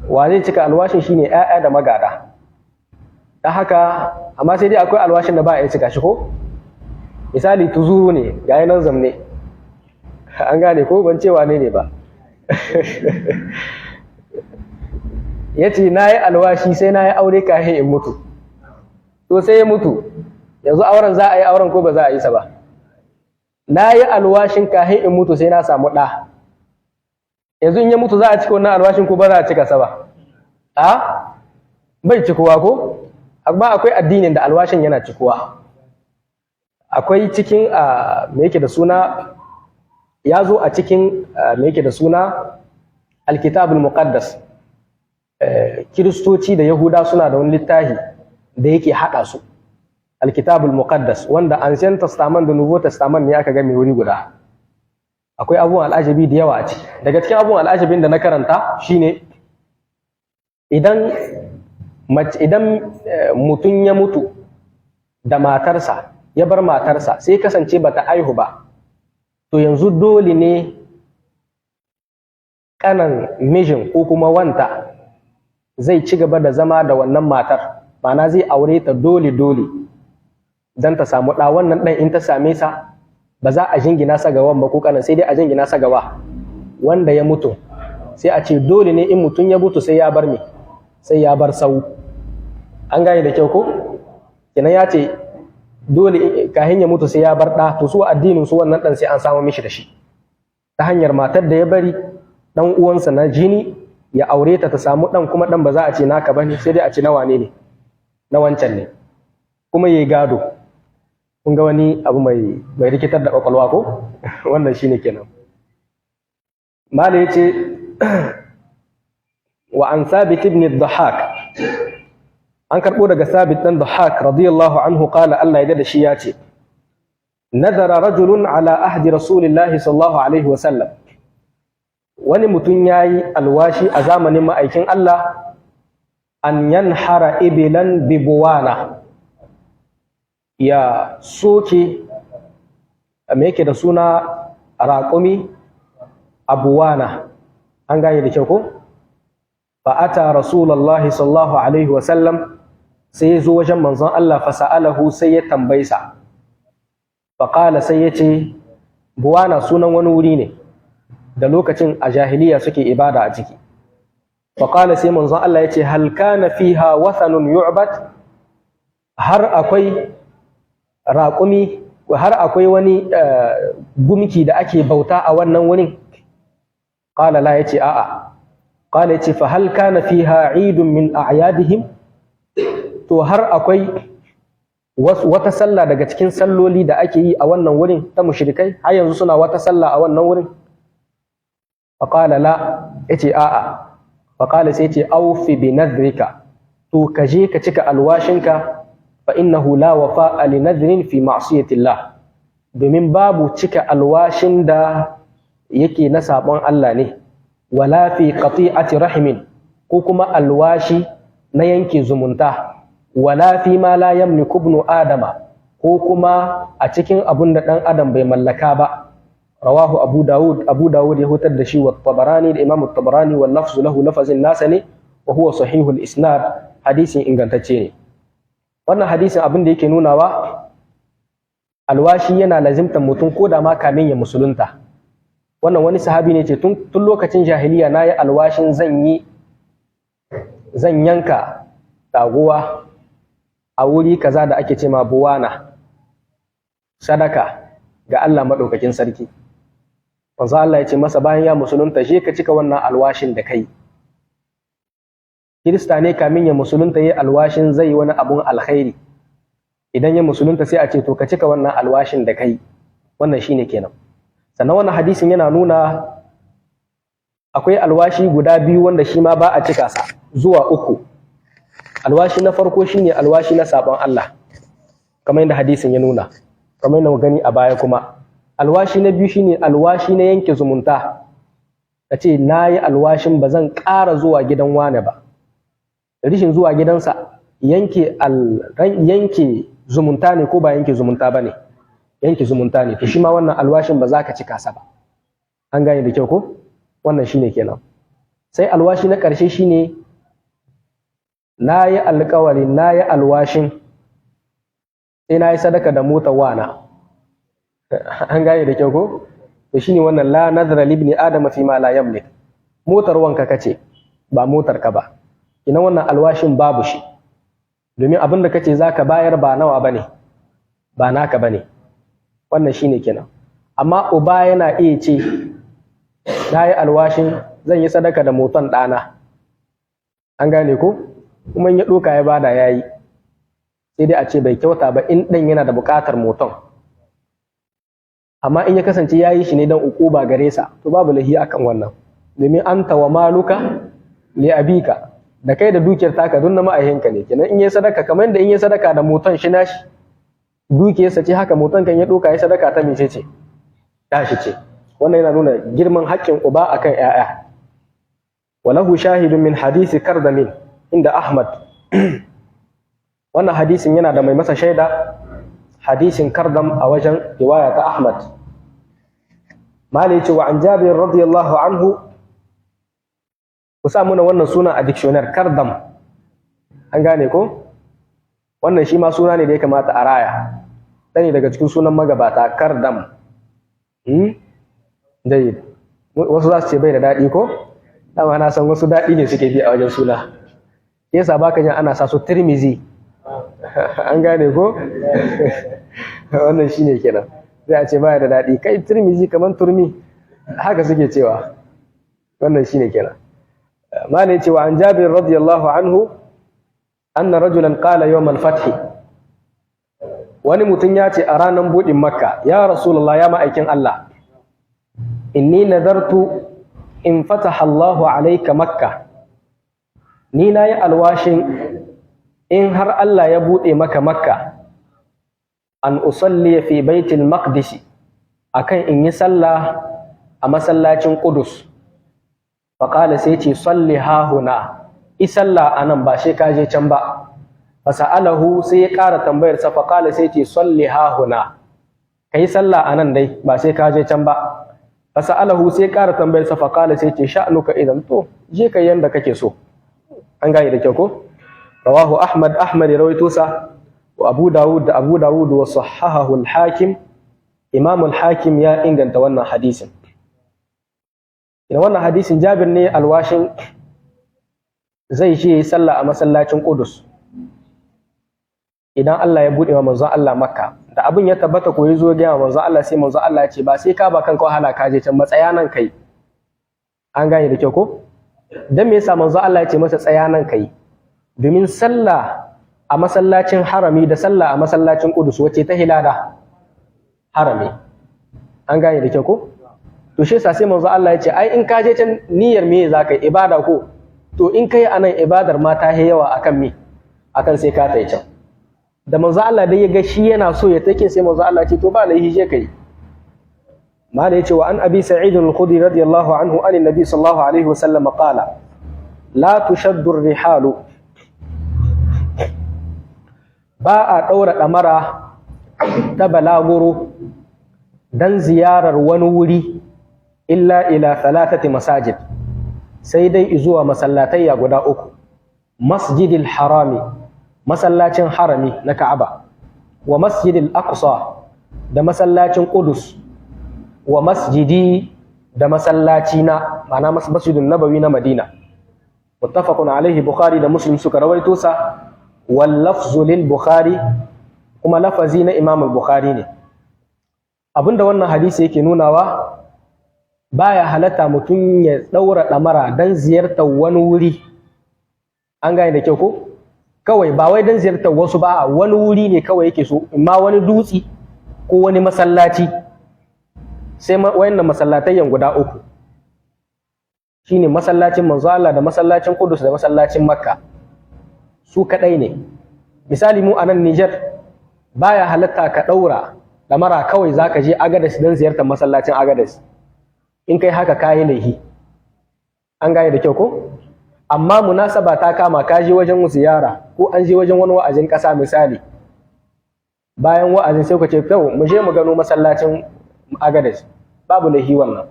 Wa zai cika alwashin shine ‘ya'ya da magada. Dan haka amma sai dai akwai alwashin da ba a cika shi ko? Misali tuzuru ne ga yanan zamne, an gane ko, ban cewa ne ba. Ya ce na yi alwashi sai na yi aure kafin in mutu, to sai ya mutu, yanzu auren za a yi auren ko ba za a yi sa ba? Na yi alwashin kafin in mutu sai na samu ɗa, yanzu in ya mutu za a cika wannan alwashin ko ba za a cika sa ba? A bai cikuwa ko? Amma akwai addinin da alwashin yana cikuwa. Akwai cikin me yake da suna, ya zo a cikin me yake da suna alkitabul muqaddas. Kiristoci da Yahuda suna da wani littafi da yake haɗa su, alkitabul muqaddas, wanda ancient testament da nouveau testament ne aka ga mai wuri guda. Akwai abubuwan al'ajabi da yawa a ciki. Daga cikin abubuwan al'ajabin da na karanta shine idan mutum ya mutu da matarsa, ya bar matarsa sai kasance bata aihu ba, to yanzu dole ne kanan mijin ko kuma wanta zai ci gaba da zama da wannan matar, ma'ana zai aure ta dole don ta samu ɗa. Wannan ɗan in ta same sa ba za a jingina sa gawan ba ko kanan, sai dai a jingina sa gawa wanda ya mutu. Sai a ce dole ne in mutum ya mutu sai ya bar me, sai ya bar sau. An gane da kyau ko? Kenan ya ce dole kahin ya mutu sai ya bar ɗa, to su addinin su wannan ɗan sai an samu mishi da shi ta hanyar matar da ya bari ɗan uwansa na jini ya aure ta samu ɗan, kuma ɗan ba za a ce naka ba ne, sai dai a ce na wane ne, na wancan ne, kuma ya yi gado. Kun ga wani abu mai rikitar da ƙwaƙwalwa ko? Wannan shi ne kenan. Mala ya ce wa an Sabit ibn Dhahak, an karɓo daga Sabit ɗan Dhahak radiyallahu anhu qala, Allah ya da shi ya ce nadara rajulun ala ahdi rasulillahi sallallahu alaihi wa sallam, wani mutum ya yi alwashi a zamanin ma'aikin Allah an yanhara ibilan bibuwana, ya soke me yake da suna raƙumi abuwana. An gane da kyau ko? Fa'ata rasulullahi sallallahu alaihi wasallam, sai ya zo wajen manzon Allah fasa'alahu, sai ya tambaysa. Faƙala sai ya ce, buwana sunan wani wuri ne da lokacin a jahiliya suke ibada a ciki. Faƙala sai manzon Allah ya ce, hal kana fiha wathanun yu'bad, har akwai raƙumi, har akwai wani gumki da ake bauta a wannan wurin? Qala la, yace a'a. Qala yace fa hal kana fiha idun min a'yadihim, to har akwai wata sallah daga cikin salloli da ake yi a wannan wurin ta mushrikai, har yanzu suna wata sallah a wannan wurin? Fa qala la, yace a'a. Fa qala sai yace awfi bi nadrika, to kaje ka cika alwashinka, fa innahu la wafa'a li nadrin fi ma'siyatillah, domin babu cika alwashin da yake na sabon Allah ne, wala fi qati'ati rahimin, ko kuma alwashi na yanke zumunta, wala fi ma la yamliku ibnu adama, ko kuma a cikin abun da dan adam bai mallaka ba. Rawahu Abu Dawud ya hutar da shi, wa Tabarani da Imam Tabarani, wal lafzu lahu, lafazin nasa ne, wa huwa sahihul isnad, hadisin ingantacce ne. Wannan hadisin abin da yake nunawa, alwashi yana lazimtar mutum ko da ma kamin ya musulunta. Wannan wani sahabi ne ce tun lokacin jahiliya na yi alwashin zan yanka taguwa a wuri kaza da ake ce ma buwana, sadaka ga Allah maɗaukakin sarki. Manzo Allah ya ce masa bayan ya musulunta, je ka cika wannan alwashin da kai. Kirista ne kamin ya musulunta yi alwashin zai yi wani abun alkhairi, idan ya musulunta sai a ce to ka cika wannan alwashin da kai. Wannan shine kenan. Sannan wannan hadisin yana nuna akwai alwashi guda biyu wanda shi ma ba a cika sa, zuwa uku. Alwashi na farko shine alwashi na sabon Allah, kamar yadda hadisin ya nuna, kamar yadda mu gani a baya kuma. Alwashi na biyu shine alwashi na yanke zumunta, ka ce na yi alwashin ba zan ƙara zuwa gidan wane ba, rishin zuwa gidansa yanke zumunta ne ko ba yanke zumunta ba ne? Yanke zumunta ne. To shi ma wannan alwashin ba za ka cika sa ba. An gane da kyau ko? Wannan shine kenan. Sai alwashi na ƙarshe shine na yi alwashin sai na yi sadaka da motar wana. An gane da kyau ko? To shine wannan la nadra libni adama fi ma la yamlik. Motar wanka kace ba motar ka ba. Ina wannan alwashin babu shi. Domin abin da kace zaka bayar ba nawa bane. Ba naka bane. Wannan shine kenan. Amma uba yana iya ce na yi alwashin zan yi sadaka da motan ɗana. An gane ko? Kuma in ya ɗoka ya bada ya yi. Sai dai a ce bai kyauta ba in ɗan yana da buƙatar motan. Amma in ya kasance ya yi shi ne don uquba gare sa, to babu lahi akan wannan. Domin anta wa maluka li abika, da kai da dukiyar taka don na ma'ahinka ne. Kenan in yi sadaka kamar da in yi sadaka da motan shi nashi, dukiyarsa ce haka motan kan ya ɗoka ya sadaka ta mece ce? Tashi ce. Wannan yana nuna girman haƙƙin uba akan ƴaƴa. Walahu shahidun min hadisi kardamin inda Ahmad. Wannan hadisin yana da mai masa shaida, hadisin kardam a wajen riwaya ta Ahmad. Mali ce wa an Jabir radiyallahu anhu, ku sa muna wannan suna a dictionary kardam. An gane ko? Wannan shi ma suna ne da ya kamata a raya. Ɗani daga cikin sunan magabata kardam. Dai wasu za su ce bai da daɗi ko? Dama na san wasu daɗi ne suke bi a wajen suna. Yasa baka jin ana sa su Tirmizi. An gane ko? Wannan shine kenan. Sai a ce baya da daɗi. Kai Tirmizi kaman turmi. Haka suke cewa. Wannan shine kenan. Malai cewa an Jabir radiyallahu anhu anna rajulan qala yawm al-fath. Wani mutum ya ce a ranar buɗin Makka, ya Rasulullah ya ma'aikin Allah. Inni nadartu in fataha Allahu alayka Makka. Ni na yi alwashin in har Allah ya buɗe maka Makka an usalli fi baitul maqdis akan in yi sallah a masallacin Qudus. Faqala sai ce salli ha huna, i sallah anan ba sai ka je can ba. Fasa'alahu sai ya ƙara tambayar sa faqala sai ce salli ha huna, kai sallah anan dai ba sai ka je can ba. Fasa'alahu sai ya ƙara tambayar sa faqala sai ce sha'nuka idan, to je kai yanda kake so. An gane da kyau ko? Rawahu Ahmad ya rawaito sa, wa Abu Dawud wa sahahahu al-Hakim. Imam al-Hakim ya inganta wannan hadisin. Ina wannan hadisin Jabir ne alwashin zai je sallah a masallacin Qudus. Idan Allah ya bude wa manzon Allah Makka, da abin ya tabbata ko yazo ga manzon Allah, sai manzon Allah ya ce ba sai ka ba kanka wahala ka je can matsaya nan kai. An gane da kyau ko? Dan me yasa manzon Allah ya ce masa tsaya nan kai? Domin sallah a masallacin harami da sallah a masallacin Qudus wacce ta hilada harami. An gane da kyau ko? To shi yasa sai manzo Allah ya ce ai in ka je can niyyar me zaka yi ibada ko? To in kai anan ibadar ma ta yawa akan me? Akan sai ka tai can. Da manzo Allah dai ya ga shi yana so ya take, sai manzo Allah ya ce to ba laihi je kai. Mala yace wa an Abi Sa'id al-Khudri radiyallahu anhu an annabi sallallahu alaihi wasallam qala la tushaddu ar-rihalu, ba a daura damara ta balaguro dan ziyarar wani wuri illa ila thalathati masajid, sai dai zuwa masallatayya guda uku. Masjidil harami, masallacin harami na Ka'aba, wa masjidil aqsa, da masallacin Qudus, wa masjidi, da masallaci na ma'ana masjidun nabawi na Madina. Muttafaqun alaihi, Bukhari da Muslim suka rawaito sa. Wal lafzu lil Bukhari, kuma lafazi na Imam al-Bukhari ne. Abinda wannan hadisi yake nunawa, baya halatta mutum ya daura damara dan ziyartar wani wuri. An gane da kyau ko? Kawai ba wai dan ziyartar wasu ba, wani wuri ne kawai yake so, imma wani dutsi ko wani masallaci. Sai wayannan masallatayyan guda uku shine masallacin manzo Allah da masallacin Qudus da masallacin Makka, su kadai ne. Misali mu a nan Niger baya halatta ka daura damara kawai zaka je Agadez dan ziyartar masallacin Agadez. In kai haka kayi laihi. An gane da kyau ko? amma munasaba ta kama ka je wajen ziyara ko an je wajen wani wa'azin ƙasa misali, bayan wa'azin sai ku ce to mu je mu gano masallacin Agadez, babu lahi wannan,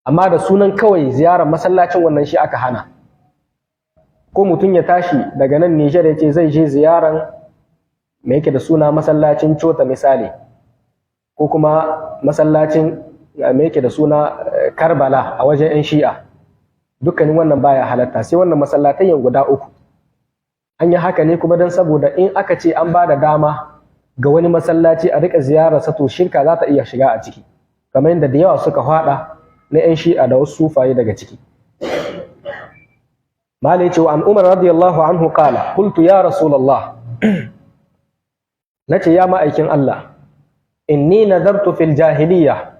amma da sunan kawai ziyarar masallacin wannan shi aka hana. Ko mutum ya tashi daga nan Nijar ya ce zai je ziyaran me yake da suna masallacin Cota misali, ko kuma masallacin me yake da suna Karbala a wajen 'yan Shi'a, dukkanin wannan baya halatta, sai wannan masallatan guda uku. An yi haka ne kuma don saboda in aka ce an ba da dama ga wani masallaci a rika ziyararsa to shirka za ta iya shiga a ciki, kamar yadda da yawa suka fada na 'yan Shi'a da wasu sufaye daga ciki. Malai ce wa an Umar radiyallahu anhu qala qultu ya Rasulullah, nace ya ma'aikin Allah, inni nadartu fil jahiliya,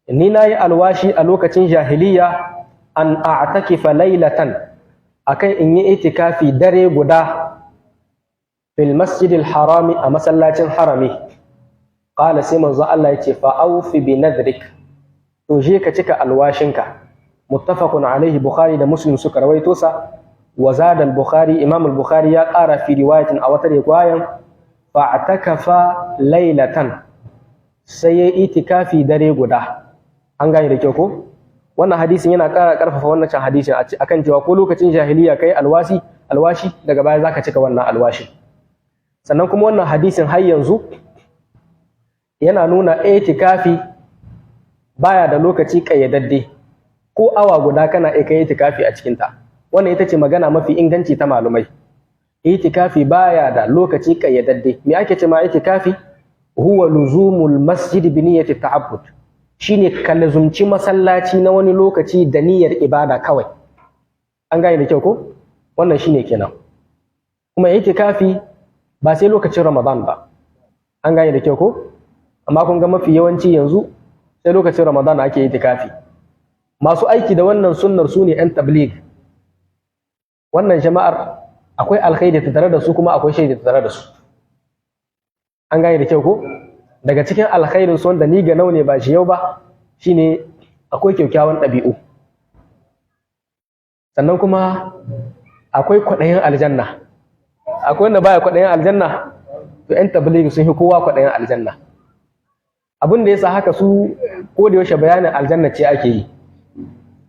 inni nayi alwashi a lokacin jahiliya an a'takifa laylatan, akan in yi itikafi dare guda fil masjidil harami, a masallacin harami. Qala sai manzo Allah yace fa awfi bi nadrik, to je ka cika alwashinka. Muttafaqun alaihi, Bukhari da Muslim suka rawaito sa. Wa zada al-Bukhari, Imam al-Bukhari ya ƙara fi riwayatin a wata riwayan fa'takafa laylatan, sai ya itikafi dare guda. An gane da kyau ko? Wannan hadisin yana ƙara ƙarfafa wannan hadisin akan cewa ko lokacin jahiliya kai alwashi daga baya zaka cika wannan alwashi. Sannan kuma wannan hadisin har yanzu yana nuna itikafi baya da lokaci kayyadadde, ko awa guda kana iya kai itikafi a cikin ta. Wannan ita ce magana mafi inganci ta malumai. Itikafi baya da lokaci kayyadadde. Me ake ce ma itikafi? Huwa luzumul masjid bi niyyati ta'abbud. Shine ka lazumci masallaci na wani lokaci da niyyar ibada kawai. An gane da kyau ko? Wannan shine kenan. Kuma itikafi ba sai lokacin Ramadan ba. An gane da kyau ko? Amma kun ga mafi yawanci yanzu sai lokacin Ramadan ake itikafi. Masu aiki da wannan sunnar su ne 'yan tabligh. Wannan jama'ar akwai alkhairi tattare da su kuma akwai shaidi tattare da su. An gane da kyau ko? Daga cikin alkhairin su wanda ni ga nau ne ba shi yau ba, shine akwai kyakkyawan ɗabi'u. Sannan kuma akwai kwaɗayin aljanna. Akwai wanda baya kwaɗayin aljanna, to 'yan tabligh sun yi kowa kwaɗayin aljanna. Abin da yasa haka su ko da yaushe bayanin aljanna ce ake yi.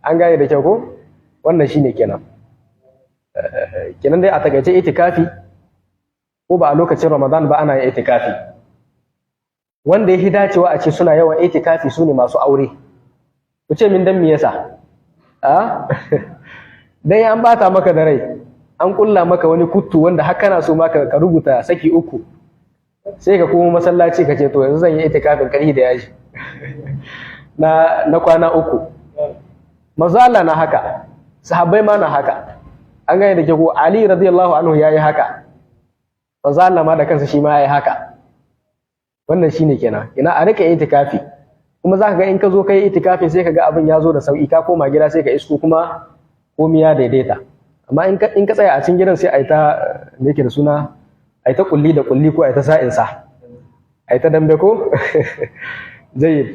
An gane da kyau ko? Wannan shine kenan. Kenan dai a takaice itikafi ko ba a lokacin Ramadan ba ana yin itikafi. Wanda ya dacewa a ce suna yawan itikafi su ne masu aure. Ku ce min dan me yasa? Dan an bata maka da rai, an kulla maka wani kuttu wanda har kana so ma ka rubuta saki uku. Sai ka kuma masallaci ka ce to yanzu zan yi itikafin ƙarfi da yaji na kwana uku. Manzo Allah na haka, sahabbai ma na haka. An gane da ke ko Ali radiyallahu anhu yayi haka. Manzo Allah ma da kansa shi ma yayi haka. Wannan shine kenan. Ina a rika itikafi. Kuma zaka ga in ka zo kai itikafin sai ka ga abin ya zo da sauki, ka koma gida sai ka isko kuma komai ya daidaita. Amma in ka tsaya a cikin gidan sai ai ta me yake da suna, ai ta kulli da kulli ko ai ta sa'in sa. Ai ta dambe ko? Zai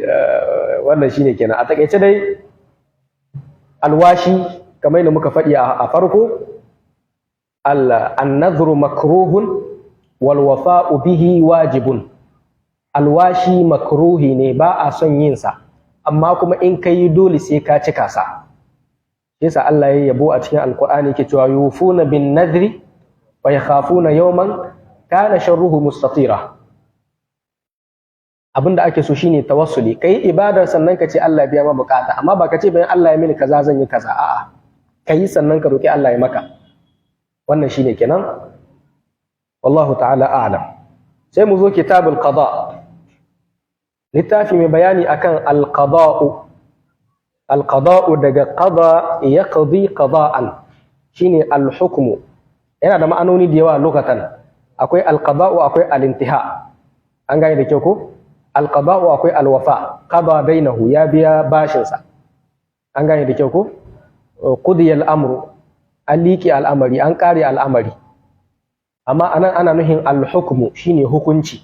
wannan shine kenan. A takeice dai alwashi kamar yadda muka faɗi a farko, an-nadhru makruhun wal wafa'u bihi wajibun. Alwashi makruhi ne, ba a son yin sa, amma kuma in kai dole sai ka cika sa. Yasa Allah ya yabo a cikin Alƙur'ani yake cewa yufuna bin nadri wa yakhafuna yawman kana sharruhu mustatira. Abinda ake so shine tawassuli, kai ibadar sannan ka ce Allah biya ma bukata, amma ba ka ce bayan Allah ya mini kaza zan yi kaza, a'a kai sannan ka roki Allah ya maka. Wannan shine kenan. Wallahu ta'ala a'lam. Sai mu zo kitabul qada, littafi mai bayani akan al-qada'u. Al-qada'u daga qada yaqdi qada'an, shine al-hukmu. Yana da ma'anoni da yawa lokatan. Akwai al-qada'u, akwai al-intiha. An gane da kyau ko? Al-qada'u akwai al-wafa, qada bainahu, ya biya bashin sa. An gane da kyau ko? Qudiya al-amru, an liƙi al'amari, an ƙare al'amari. Amma anan ana nuhin al-hukmu, shine hukunci.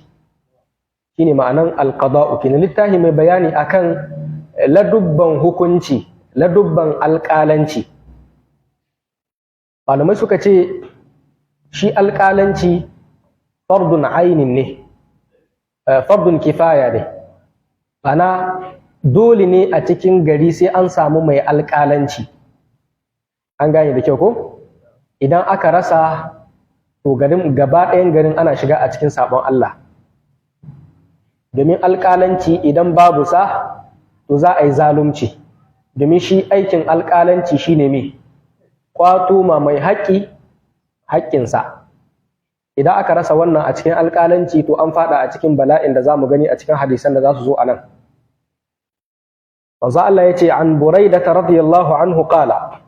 Shine ma'anan al-qada'u. Kina littafi mai bayani akan ladubban hukunci, ladubban alƙalanci. malamai suka ce shi alƙalanci fardun ainin ne, fardun kifaya ne, ana dole ne a cikin gari sai an samu mai alƙalanci. An gane da kyau ko? Idan aka rasa, to garin gaba ɗayan garin ana shiga a cikin sabon Allah. Domin alƙalanci idan babu sa, to za a yi zalunci. Domin shi aikin alƙalanci shine me? Kwato ma mai haƙƙi haƙƙinsa. Idan aka rasa wannan a cikin alƙalanci, to an faɗa a cikin bala'in da za mu gani a cikin hadisan da za su zo a nan. Manzo Allah ya ce an Buraida radiyallahu anhu qala,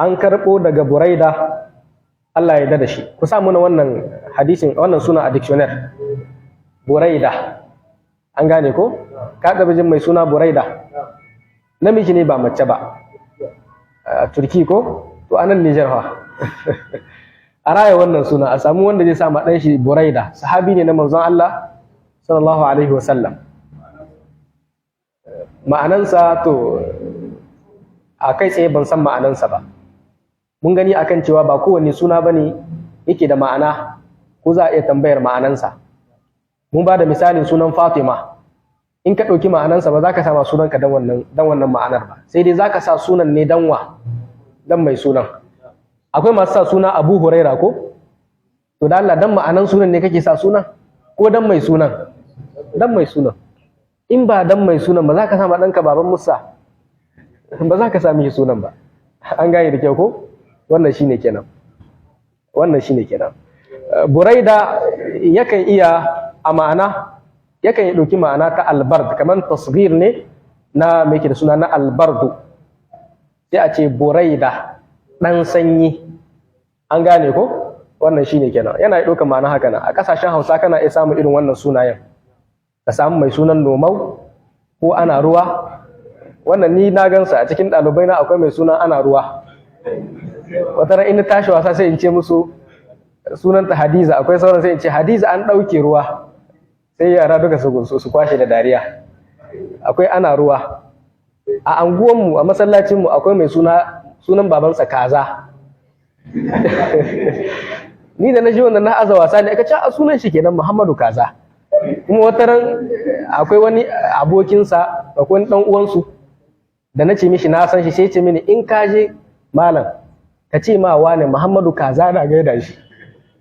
an karɓo daga Buraida, Allah ya da shi. Ku sa muna wannan hadisin, wannan suna a dictionary. Buraida, an gane ko? Ka taɓa jin mai suna Buraida? Namiji ne ba mace ba. Turki ko? To anan Nijar fa. A raya wannan suna, a samu wanda zai sa ma ɗan shi Buraida, sahabi ne na manzon Allah sallallahu alaihi wasallam. Ma'anansa to a kai tsaye ban san ma'anansa ba. Mun gani akan cewa ba kowanne suna bane yake da ma'ana, ko za a iya tambayar ma'anansa. Mun ba da misalin sunan Fatima, in ka ɗauki ma'anansa ba za ka sama sunanka dan wannan ma'anar ba, sai dai za ka sa sunan ne dan mai sunan. Akwai masu sa suna Abu Huraira ko? To da Allah dan ma'anan sunan ne kake sa sunan, ko dan mai sunan? Dan mai sunan. In ba dan mai sunan ba za ka sama ɗanka baban Musa, ba za ka sami shi sunan ba. An gane da kyau ko? Wannan shine kenan. Buraida yakan iya a ma'ana, yakan yi ɗauki ma'ana ta albard, kamar tasghir ne na mai ke da suna na albardu, sai a ce Buraida ɗan sanyi. An gane ko? Wannan shine kenan. Yana yi ɗaukar ma'ana haka nan. A ƙasashen Hausa kana iya samun irin wannan sunayen, ka samu mai sunan Nomau ko Ana Ruwa. Wannan ni na gansa a cikin ɗalibai na, akwai mai sunan Ana Ruwa. Wata ran in tashi wasa sai in ce musu sunanta Hadiza, akwai sauran sai in ce Hadiza an ɗauke ruwa, sai yara duka su kwashe da dariya. Akwai Ana Ruwa. A anguwanmu, a masallacinmu, akwai mai sunan babansa Kaza. Ni da na ji wannan na aza wasa ne, aka ce a sunan shi kenan Muhammadu Kaza. Kuma wata ran akwai wani abokinsa, akwai wani ɗan uwansu da na ce mishi na san shi, sai ce mini in ka je malam ka ce ma wane Muhammadu Kaza na gaida shi.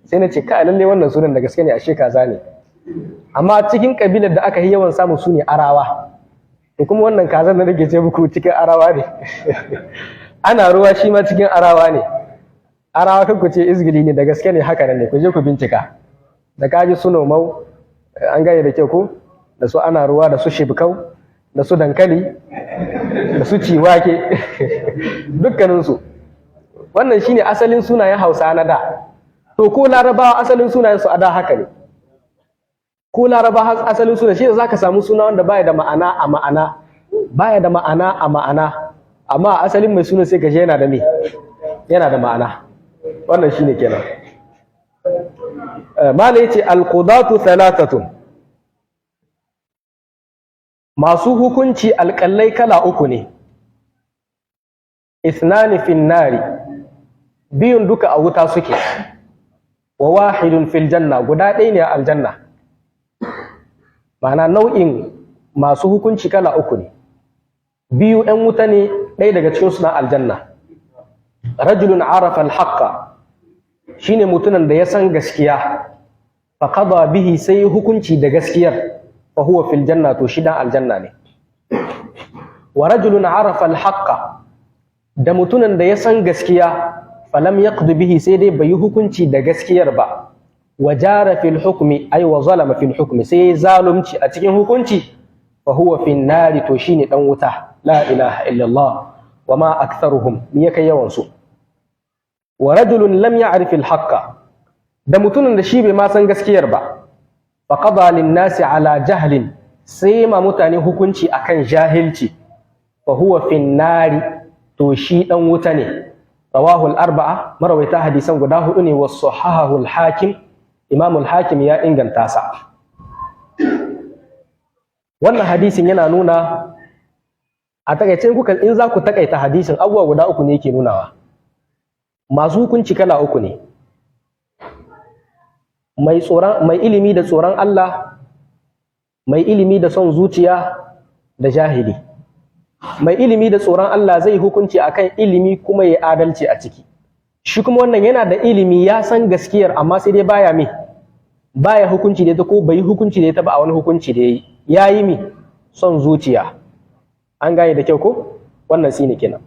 Sai na ce ka lalle wannan sunan da gaske ne, ashe Kaza ne. Amma cikin kabilar da aka yi yawan samu su ne Arawa. To kuma wannan Kazan da nake ce muku cikin Arawa ne. Ana Ruwa shi ma cikin Arawa ne. Arawa kan ku ce izgili ne, da gaske ne haka ne, ku je ku bincika. Da kaji su Nomau, an gane da kyau ko? Da su Ana Ruwa, da su Shibkau, da su Dankali, da su Ciwake, dukkaninsu. Wannan shine asalin sunayen Hausa na da. To ko Larabawa asalin sunayen su a da haka ne. Ko Larabawa asalin sunayen shi zaka samu suna wanda baya da ma'ana a ma'ana, amma asalin mai sunan sai gaje yana da me? Yana da ma'ana. Wannan shine kenan. Mala yace al-qudatu thalathatun. Masu hukunci alƙallai kala uku ne. Ithnani fin nari, biyun duka a wuta suke, wa wahidun fil janna, guda ɗaya ne a aljanna. Ma'ana nau'in masu hukunci kala uku ne, biyu ‘yan wuta ne, ɗaya daga cikin suna aljanna. Rajulun arafa al-haqqa, shine mutumin da ya san gaskiya, fa qada bihi, sai hukunci da gaskiyar, fa huwa fil janna, to shi dan aljanna ne. Wa rajulun arafa al-haqqa, da mutumin da ya san gaskiya, falam yaqdi bihi, sai dai bai yi hukunci da gaskiyar ba, wa jara fil hukmi, ay wa zalama fil hukmi, sai zalunci a cikin hukunci, fa huwa fin nari, to shine dan wuta. La ilaha illallah, wa ma aktharuhum, me yake yawan su. Wa rajulun lam ya'rif al haqqa, da mutumin da shi bai ma san gaskiyar ba, fa qada lin nasi ala jahlin, sai ma mutane hukunci akan jahilci, fa huwa fin nari, to shi dan wuta ne. Rawahu al-arba'a, marawaita hadisan guda hudu ne, wa sahahahu al-hakim, Imam al-Hakim ya inganta sa. Wannan hadisin yana nuna, a takaice in za ku takaita hadisin, abubuwa guda uku ne yake nunawa. masu hukunci kala uku ne, mai ilimi da tsoron Allah, mai ilimi da son zuciya da jahili. Mai ilimi da tsoron Allah zai hukunci akan ilimi kuma ya adalci a ciki. Shi kuma wannan yana da ilimi ya san gaskiyar amma sai dai baya hukunci da ita ko bai hukunci da ita ba a wani hukunci da yayi mi son zuciya. An gane da kyau ko? Wannan shine kenan.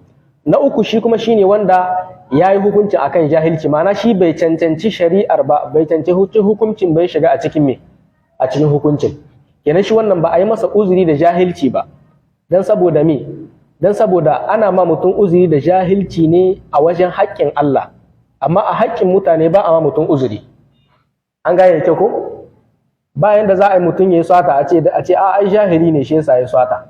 Na uku shi kuma shine wanda yayi hukunci akan jahilci, ma'ana shi bai cancanci shari'ar ba, bai cancanci hukuncin bai shiga a cikin a cikin hukuncin. Kenan shi wannan ba a yi masa uzuri da jahilci ba. Dan saboda ana ma mutum uzuri da jahilci ne a wajen haƙƙin Allah, amma a haƙƙin mutane ba a ma mutum uzuri. An gane da kyau ko? Bayan da za a yi mutum ya yi swata a ce ai jahili ne shi yasa ya swata.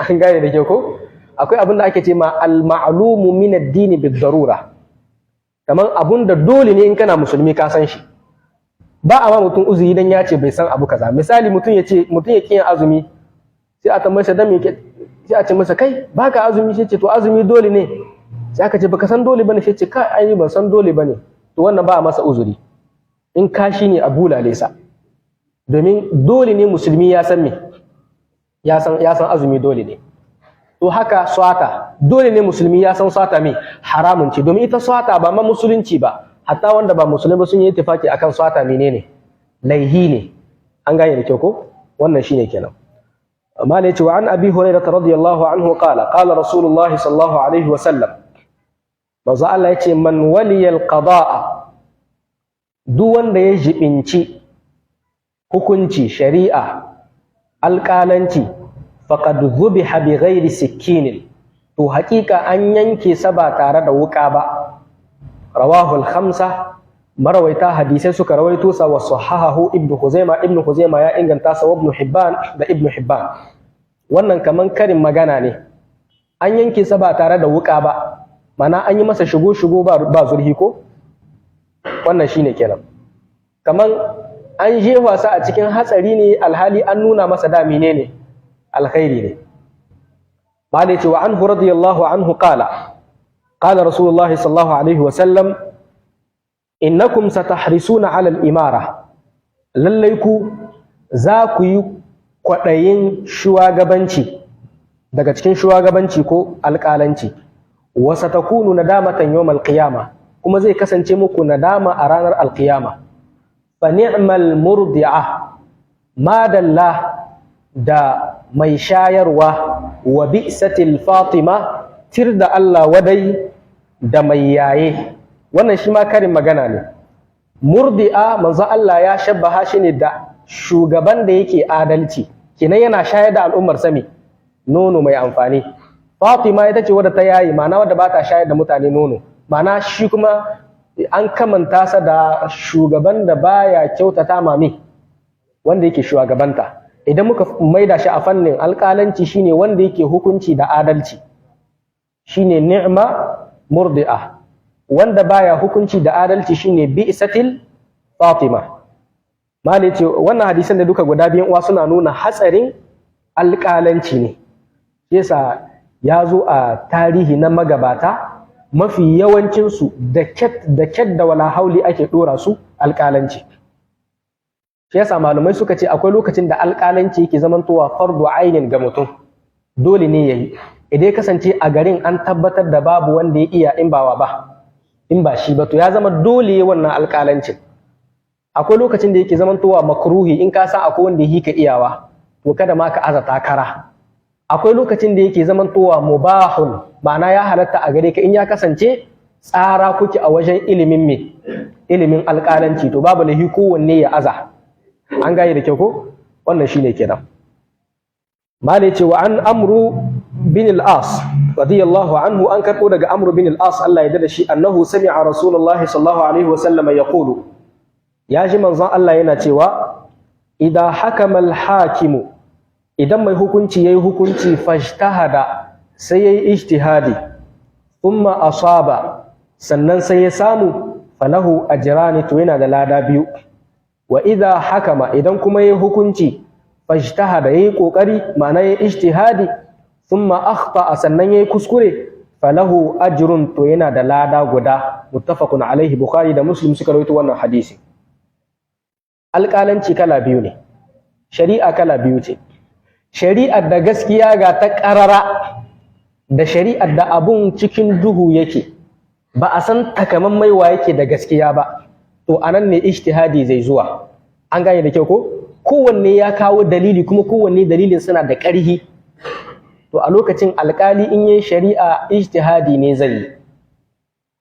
An gane da kyau ko? Akwai abin da ake ce ma al-ma'lumu min ad-din bid-darura. Kaman abun da dole ne in kana musulmi ka san shi. Ba a ma mutum uzuri dan ya ce bai san abu kaza. Misali mutum ya kiyan azumi, sai a tambaye sa dan me sai a ce masa kai baka azumi, sai ce to azumi dole ne. Sai aka ce baka san dole bane, sai ce kai ai ban san dole bane. To wannan ba a masa uzuri. In kashi ne a bulale sa. Domin dole ne musulmi ya san me, ya san azumi dole ne. To haka swata, dole ne musulmi ya san swata me haramun ce, domin ita swata ba ma musulunci ba, hatta wanda ba musulmi sun yi ittifaki akan swata menene laihi ne. An gane da kyau ko? Wannan shine kenan. amma ne ce wa an abi hurairah radiyallahu anhu qala rasulullahi sallallahu alaihi wa sallam, manzo Allah yace man waliyal qada'a, duk wanda ya jibinci hukunci shari'a alƙalanci, faqad dhubiha bi ghairi sikinin, to haƙiƙa an yanke sa ba tare da wuƙa ba. Rawahu al-khamsa, marawaita hadisai suka rawaito sa, wa sahahahu ibnu Khuzaima ya inganta sa, wa ibn Hibban da ibn Hibban. Wannan kaman karin magana ne, an yanke sa ba tare da wuƙa ba, mana an yi masa shigo ba zurhi ko? Wannan shine kenan. Kaman an jefa sa a cikin hatsari ne, alhali an nuna masa da menene alkhairi ne. Malai ce wa anhu radiyallahu anhu qala rasulullahi sallallahu alaihi wa sallam, innakum satahrisuna ala al-imara, lallai ku za ku yi kwaɗayin shugabanci daga cikin shugabanci ko alƙalanci, wa satakunu nadamatan yawmal qiyama, kuma zai kasance muku nadama a ranar alƙiyama. Fa ni'mal murdi'a, madalla da mai shayarwa, wa bi'satil fatima, tir da Allah wadai da mai yaye. Wannan shi ma karin magana ne. Murdi'a, manzo Allah ya shabbaha shi ne da shugaban da yake adalci, kenan yana shayar da al'ummar sami nono mai amfani. Fatima ita ce wadda ta yayi, ma'ana wadda ba ta shayar da mutane nono, ma'ana shi kuma an kamanta sa da shugaban da baya kyautata mami wanda yake shugabanta. Idan muka maida shi a fannin alƙalanci, shine wanda yake hukunci da adalci, shine ni'ma murdi'a. Wanda baya hukunci da adalci shine bi'satil fatima. Malai ce wannan hadisan da duka guda biyan uwa suna nuna hatsarin alƙalanci ne. Yasa ya zo a tarihi na magabata, mafi yawancinsu da ket da wala hauli ake ɗora su alƙalanci. Shi yasa malumai suka ce akwai lokacin da alƙalanci yake zamantowa fardu ainin ga mutum, dole ne yayi. Idan ya kasance a garin an tabbatar da babu wanda ya iya in ba shi ba, to ya zama dole wannan alƙalancin. Akwai lokacin da yake zamantowa makruhi, in ka san akwai wanda yake iyawa, to kada ma ka aza takara. Akwai lokacin da yake zamantowa mubahun, ma'ana ya halatta a gare ka in ya kasance tsara kuke a wajen ilimin alƙalanci, to babu lahi kowanne ya aza. An gane da kyau ko? Wannan shine kenan. Malai ce wa an Amru bin al-As radiyallahu anhu, an karɓo daga Amru bin al-As Allah ya dada shi, annahu sami'a Rasulullahi sallallahu alaihi wa sallam yaqulu, ya ji manzon Allah yana cewa, idan hakama al-hakimu, idan mai hukunci yayi hukunci, fajtahada, sai yayi ijtihadi, thumma asaba, sannan sai ya samu, falahu ajrani, to yana da lada biyu. Wa idha hakama, idan kuma yayi hukunci, fajtahada, yayi kokari, ma'ana yayi ijtihadi, thumma akhta, sannan yayi kuskure, falahu ajrun, to yana da lada guda. Muttafaqun alaihi, Bukhari da Muslim suka rawaito wannan hadisi. Alƙalanci kala biyu ne, shari'a kala biyu ce. Shari'ar da gaskiya ga ta ƙarara, da shari'ar da abun cikin duhu yake, ba a san takamammai wa yake da gaskiya ba, to anan ne ijtihadi zai zuwa. An gane da kyau ko? Kowanne ya kawo dalili, kuma kowanne dalilin suna da ƙarhi. To a lokacin alƙali in yi shari'a ijtihadi ne zai yi.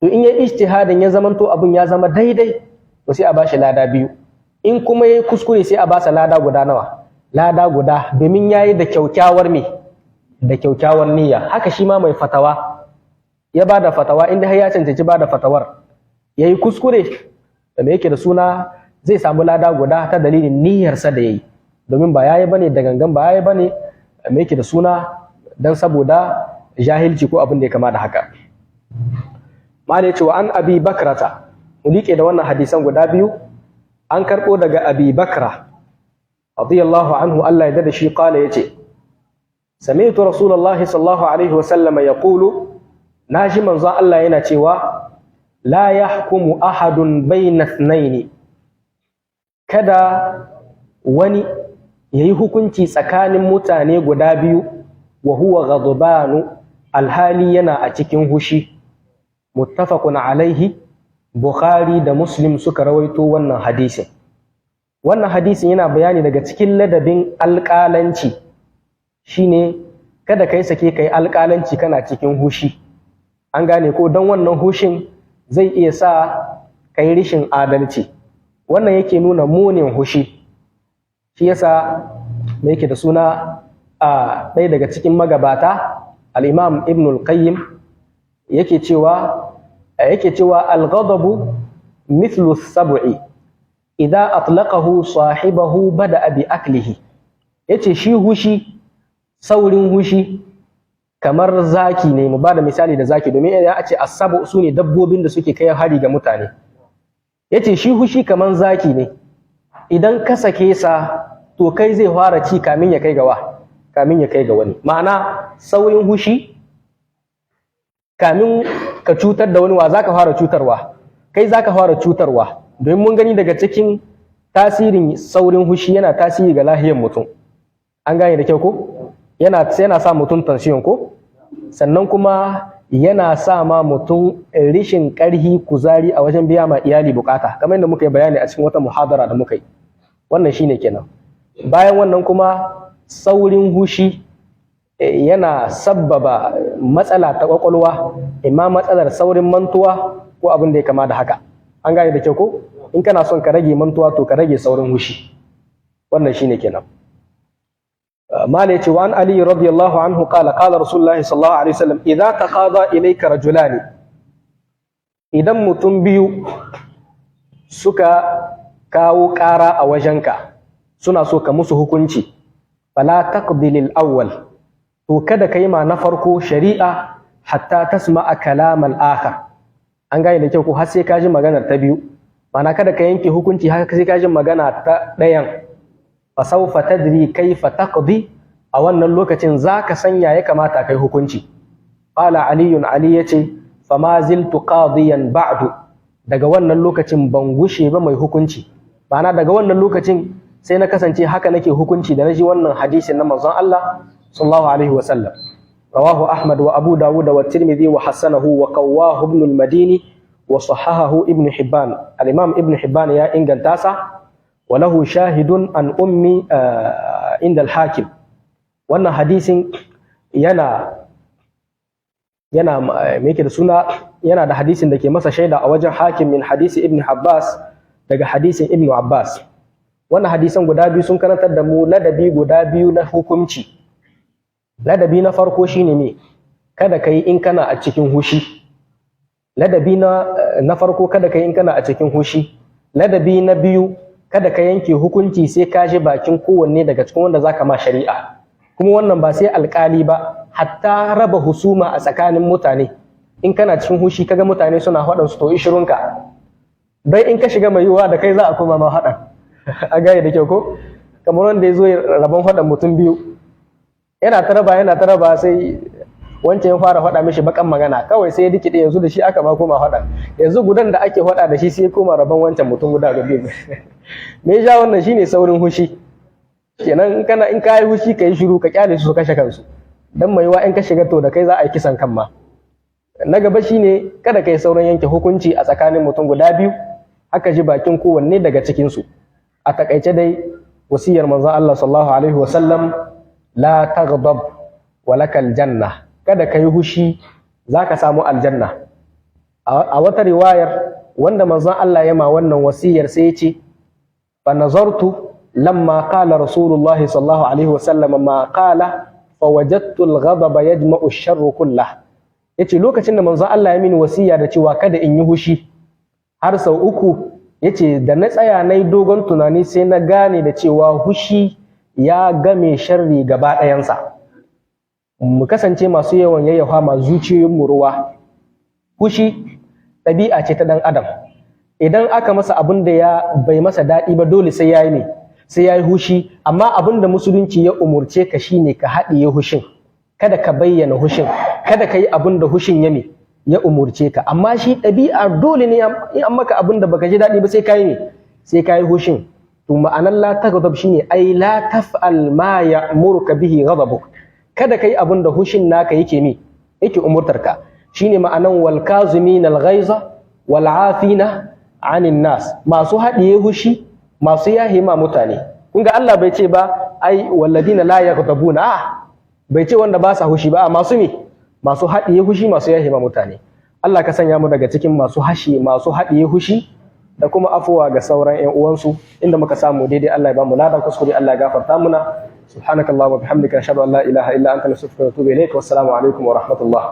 To in yi ijtihadin ya zamanto abun ya zama daidai, to sai a bashi lada biyu. In kuma yayi kuskure sai a basa lada guda nawa? Lada guda, domin yayi da kyaukyawar me? Da kyaukyawar niyya. Haka shi ma mai fatawa ya bada fatawa, inda har ya cancanci bada fatawar, yayi kuskure, da me yake da suna, zai samu lada guda ta dalilin niyyarsa da yayi, domin ba yayi bane da gangan, ba yayi bane me yake da suna dan saboda jahilci ko abin da ya kama da haka. Malai cewa an Abi Bakrata, mu liƙe da wannan hadisan guda biyu. An karɓo daga Abi Bakra radiyallahu anhu, Allah ya dada shi, qala yace, sami'tu Rasulullahi sallallahu alaihi wa sallam yaqulu, naji manzon Allah yana cewa, la yahkumu ahadun bayna ithnaini, kada wani yayi hukunci tsakanin mutane guda biyu, wa huwa ghadbanu, alhali yana a cikin hushi. Muttafaqun alaihi, Bukhari da Muslim suka rawaito wannan hadisin. Wannan hadisin yana bayani daga cikin ladabin alƙalanci, shine kada kai sake kai alƙalanci kana cikin hushi. An gane ko? Don wannan hushin zai iya sa kai rishin adalci. Wannan yake nuna munin hushi. Shi yasa me yake da suna, a ɗaya daga cikin magabata, al-Imam Ibn al-Qayyim yake cewa al-ghadabu mithlu as-sab'i idza atlaqahu sahibahu bada'a bi aklihi. Yace shi hushi, saurin hushi kamar zaki ne. Mu bada misali da zaki, domin idan a ce as-sab'u sune dabbobin da suke kai hari ga mutane. Yace shi hushi kamar zaki ne, idan ka sake sa to kai zai fara ci kamin ya kai ga wani. Ma'ana saurin hushi, kamin ka cutar da wani, wa zaka fara cutarwa? Kai zaka fara cutarwa, domin mun gani daga cikin tasirin saurin hushi yana tasiri ga lahiyar mutum. An gane da kyau ko? Yana sa mutum tension ko? Sannan kuma yana sa ma mutum rishin ƙarhi, kuzari a wajen biya ma iyali bukata, kamar yadda muka yi bayani a cikin wata muhadara da muka yi. Wannan shine kenan. Bayan wannan kuma saurin hushi yana sabbaba matsala ta kwakwalwa, imma matsalar saurin mantuwa ko abin da ya kama da haka. An gane da kyau ko? In kana son ka rage mantuwa, to ka rage saurin hushi. Wannan shine kenan. Mala yace, wa an Ali radiyallahu anhu qala qala Rasulullahi sallallahu alaihi wasallam, idza taqada ilayka rajulani, idan mutum biyu suka kawo ƙara a wajenka, suna so ka musu hukunci, fala taqdi lil awwal, to kada kai ma na farko shari'a hatta tasma'a kalam al akhar. An gane da kyau ko? Har sai ka ji maganar ta biyu. Ma'ana kada ka yanke hukunci har sai ka ji magana ta ɗayan. Fa sawfa tadri kayfa taqdi, a wannan lokacin zaka sanya ya kamata kai hukunci. Qala Ali yace, fama ziltu qadiyan ba'du, daga wannan lokacin ban gushe ba mai hukunci. Ma'ana daga wannan lokacin sai na kasance haka nake hukunci da naji wannan hadisin na manzon Allah sallallahu alaihi wa sallam. Rawahu Ahmad wa Abu Dawud wa Tirmidhi wa hasanahu wa qawwahu Ibn al-Madini wa sahahahu Ibn Hibban. Al-Imam Ibn Hibban ya inganta sa, wa lahu shahidun an ummi inda al-Hakim. Wannan hadisin yana me yake da suna, yana da hadisin da ke masa shaida a wajen Hakim min hadisi Ibn Abbas, daga hadisin Ibn Abbas. Wannan hadisan guda biyu sun karantar da mu ladabi guda biyu na hukunci. Ladabi na farko shine me? Kada ka yi in kana a cikin hushi. Ladabi na farko, kada ka yi in kana a cikin hushi. Ladabi na biyu, kada ka yanke hukunci sai ka ji bakin kowanne daga cikin wanda zaka ma shari'a. Kuma wannan ba sai alƙali ba, hatta raba husuma a tsakanin mutane. In kana cikin hushi kaga mutane suna haɗa su, to ishirunka. Dai in ka shiga mai yiwuwa da kai za a koma ma haɗa. A gaya da kyau ko? Kamar wanda ya zo rabon haɗa mutum biyu, yana ta raba sai wancan ya fara faɗa mishi bakan magana kawai sai ya dikide yanzu da shi aka ma koma faɗa, yanzu gudan da ake faɗa da shi sai ya koma rabon wancan mutum guda ga biyu. Me ya ja wannan shine saurin hushi. Kenan in ka yi hushi ka yi shiru ka kyale su kashe kansu, dan mai wa in ka shiga to da kai za a yi kisan kan ma. Na gaba shine kada kai sauran yanke hukunci a tsakanin mutum guda biyu, haka ji bakin kowanne daga cikin su. A takaice dai wasiyar manzon Allah sallallahu alaihi wasallam, la taghdab wa lakal janna, kada kai hushi zaka samu aljanna. A wata riwayar wanda manzon Allah ya ma wannan wasiyar sai ya ce fa nazartu lamma qala rasulullahi sallallahu alaihi wasallam ma qala fa wajadtu al-ghadaba yajma'u ash-sharr kullah. Yace lokacin da manzon Allah ya mini wasiya da cewa kada in yi hushi har sau uku, yace da na tsaya nayi dogon tunani sai na gane da cewa hushi ya game sharri gaba ɗayansa. Mu kasance masu yawan yayyafa ma zuciyoyinmu ruwa. Hushi ɗabi'a ce ta ɗan adam, idan aka masa abin da ya bai masa daɗi ba dole sai ya yi ne, sai ya yi hushi. Amma abin da musulunci ya umurce ka shine ka haɗiye hushin, kada ka bayyana hushin, kada ka yi abin da hushin ya umurce ka. Amma shi ɗabi'a dole ne in an maka abin da baka ji daɗi ba sai ka yi ne, sai ka yi hushin. To ma'anar la taghdab shine ai la taf'al ma ya'muruka bihi ghadabuk, kada ka yi abin da hushin naka yake umurtar ka. Shine ma'anan wal kazimin al ghaiza wal afina 'anil nas, masu haɗiye hushi, masu yahi ma mutane. Kun ga Allah bai ce ba ai walladina la yaghdabuna, bai ce wanda ba sa hushi ba, masu haɗiye hushi, masu yahi ma mutane. Allah ka sanya mu daga cikin masu haɗiye hushi da kuma afuwa ga sauran ƴan uwansu. Inda muka samu daidai Allah ya ba mu ladan, kuskure Allah ya gafarta muna. Subhanakallahumma wa bihamdika ashhadu an la ilaha illa anta astaghfiruka wa atubu ilaik. Wassalamu alaikum wa rahmatullah.